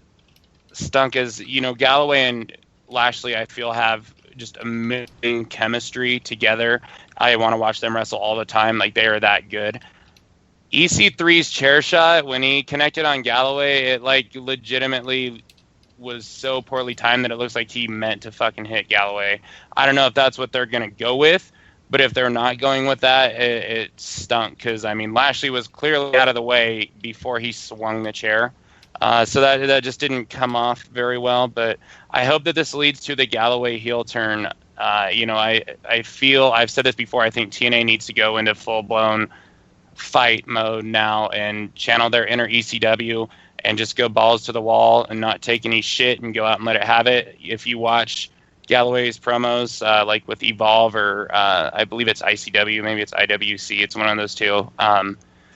stunk is, Galloway and Lashley, I feel, have just amazing chemistry together. I want to watch them wrestle all the time. Like, they are that good. EC3's chair shot, when he connected on Galloway, it legitimately was so poorly timed that it looks like he meant to fucking hit Galloway. I don't know if that's what they're going to go with, but if they're not going with that, it stunk. Because, Lashley was clearly out of the way before he swung the chair. So that just didn't come off very well. But I hope that this leads to the Galloway heel turn. I feel, I've said this before, I think TNA needs to go into full-blown fight mode now and channel their inner ECW and just go balls to the wall and not take any shit and go out and let it have it. If you watch Galloway's promos, like with Evolve or I believe it's ICW, maybe it's IWC, it's one of those two.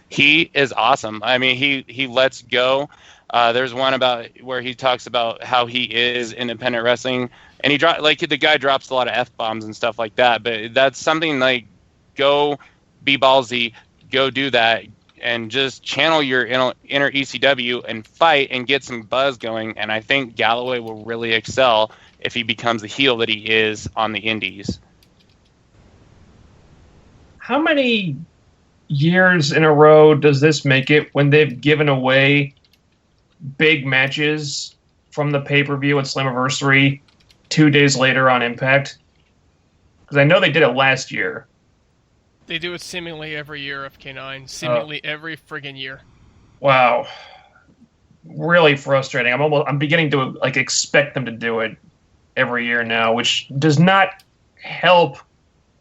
He is awesome. I mean, he lets go. There's one about where he talks about how he is independent wrestling, and the guy drops a lot of F-bombs and stuff like that. But that's something like, go be ballsy, go do that, and just channel your inner ECW and fight and get some buzz going. And I think Galloway will really excel if he becomes the heel that he is on the indies. How many years in a row does this make it when they've given away big matches from the pay-per-view at Slammiversary 2 days later on Impact? Because I know they did it last year. They do it seemingly every year, FK9. Seemingly every friggin' year. Wow. Really frustrating. I'm beginning to expect them to do it every year now, which does not help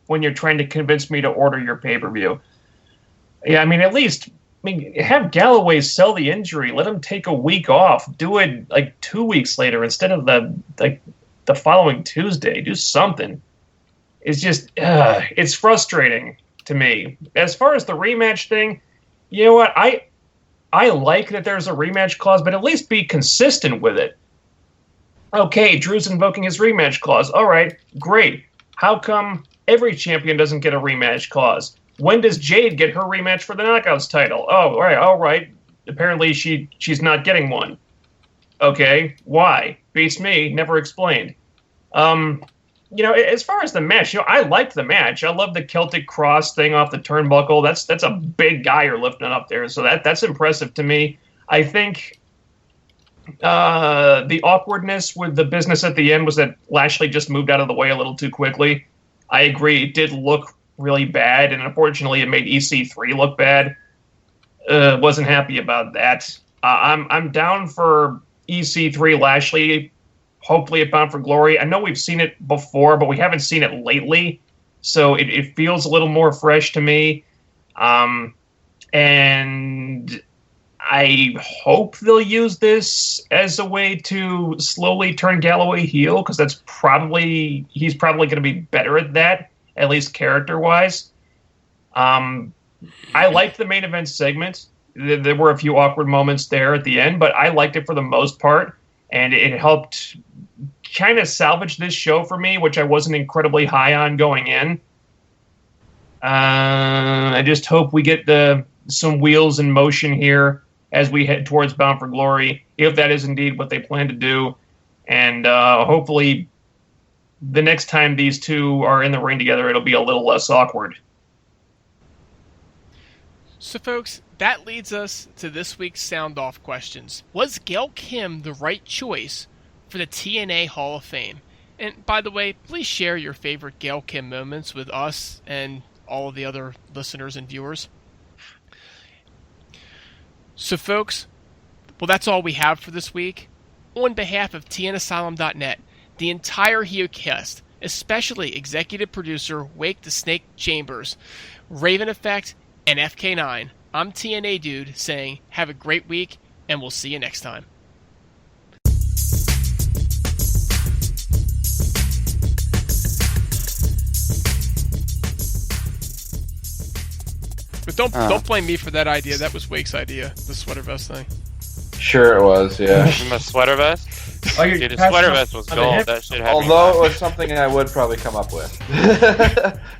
when you're trying to convince me to order your pay-per-view. Yeah, at least have Galloway sell the injury. Let him take a week off. Do it 2 weeks later instead of the following Tuesday. Do something. It's just it's frustrating to me. As far as the rematch thing, you know what? I like that there's a rematch clause, but at least be consistent with it. Okay, Drew's invoking his rematch clause. All right, great. How come every champion doesn't get a rematch clause? When does Jade get her rematch for the Knockouts title? Oh, all right. Apparently she's not getting one. Okay, why? Beats me, never explained. As far as the match, I liked the match. I love the Celtic Cross thing off the turnbuckle. That's a big guy you're lifting up there, so that's impressive to me. I think the awkwardness with the business at the end was that Lashley just moved out of the way a little too quickly. I agree, it did look really bad, and unfortunately it made EC3 look bad. Wasn't happy about that. I'm down for EC3 Lashley, hopefully at Bound for Glory. I know we've seen it before, but we haven't seen it lately, so it feels a little more fresh to me. And I hope they'll use this as a way to slowly turn Galloway heel, because he's probably going to be better at that, at least character-wise. I liked the main event segment. There were a few awkward moments there at the end, but I liked it for the most part, and it helped kind of salvage this show for me, which I wasn't incredibly high on going in. I just hope we get some wheels in motion here as we head towards Bound for Glory, if that is indeed what they plan to do. And hopefully the next time these two are in the ring together, it'll be a little less awkward. So, folks, that leads us to this week's Sound Off questions. Was Gail Kim the right choice for the TNA Hall of Fame? And, by the way, please share your favorite Gail Kim moments with us and all of the other listeners and viewers. So, folks, well, that's all we have for this week. On behalf of TNAsylum.net, the entire HeelCast, especially executive producer Wake the Snake Chambers, Raven Effect, and FK9, I'm TNA Dude saying have a great week, and we'll see you next time. But don't blame me for that idea. That was Wake's idea, the sweater vest thing. Sure it was, yeah. The sweater vest? Dude, the sweater vest was gold. That shit had Although it was something I would probably come up with.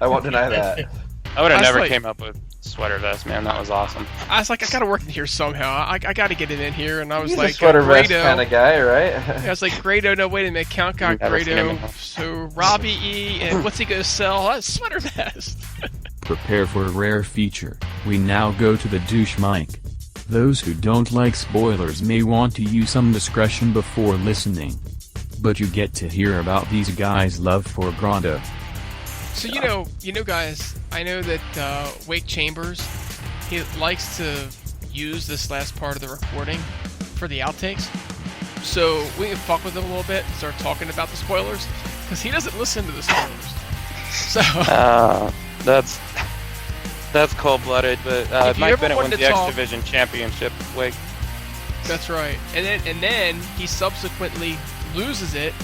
I won't deny that. I would have never came up with sweater vest, man. That was awesome. I was like, I gotta work in here somehow. I gotta get it in here, and I was He's like, a sweater vest kind of guy, right? I was like, Grado. No, wait a minute, Count got Grado. So Robbie E, and what's he gonna sell? A sweater vest. Prepare for a rare feature. We now go to the douche mic. Those who don't like spoilers may want to use some discretion before listening. But you get to hear about these guys' love for Grado. So you know, guys, I know that Wake Chambers, he likes to use this last part of the recording for the outtakes. So we can fuck with him a little bit and start talking about the spoilers, because he doesn't listen to the spoilers. So that's cold-blooded, but Mike Bennett wins the X Division Championship. Wake. That's right. And then he subsequently loses it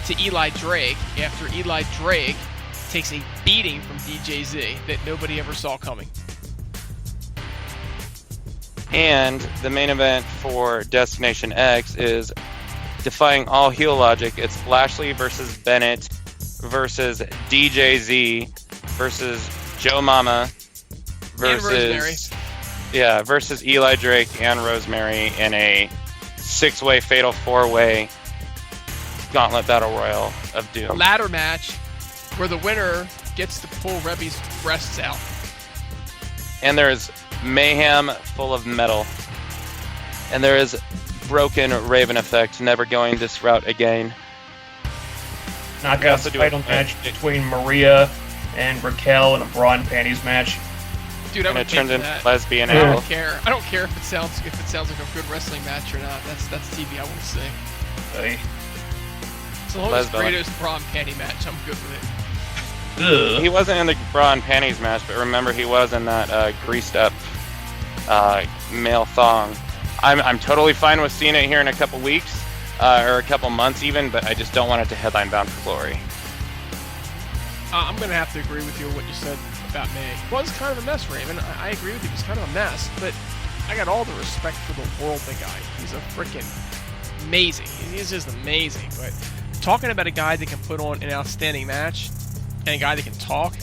to Eli Drake after Eli Drake takes a beating from DJZ that nobody ever saw coming. And the main event for Destination X is defying all heel logic. It's Lashley versus Bennett versus DJZ versus Joe Mama versus versus Eli Drake and Rosemary in a 6-way fatal 4-way gauntlet battle royal of doom. Ladder match where the winner gets to pull Rebby's breasts out. And there is mayhem full of metal. And there is broken Raven effect, never going this route again. Knockout title match between Maria and Raquel in a bra and panties match. Dude, I would turned into that. lesbian. I don't care. I don't care if it sounds like a good wrestling match or not. That's TV I want to see. Hey. So long as Kratos bra and panty match, I'm good with it. Ugh. He wasn't in the bra and panties match, but remember he was in that greased up male thong. I'm totally fine with seeing it here in a couple weeks or a couple months even, but I just don't want it to headline Bound for Glory. I'm gonna have to agree with you on what you said about May. It was kind of a mess, Raven. I agree with you. It was kind of a mess, but I got all the respect for the world, the guy. He's a freaking amazing. He's just amazing. But talking about a guy that can put on an outstanding match and a guy that can talk,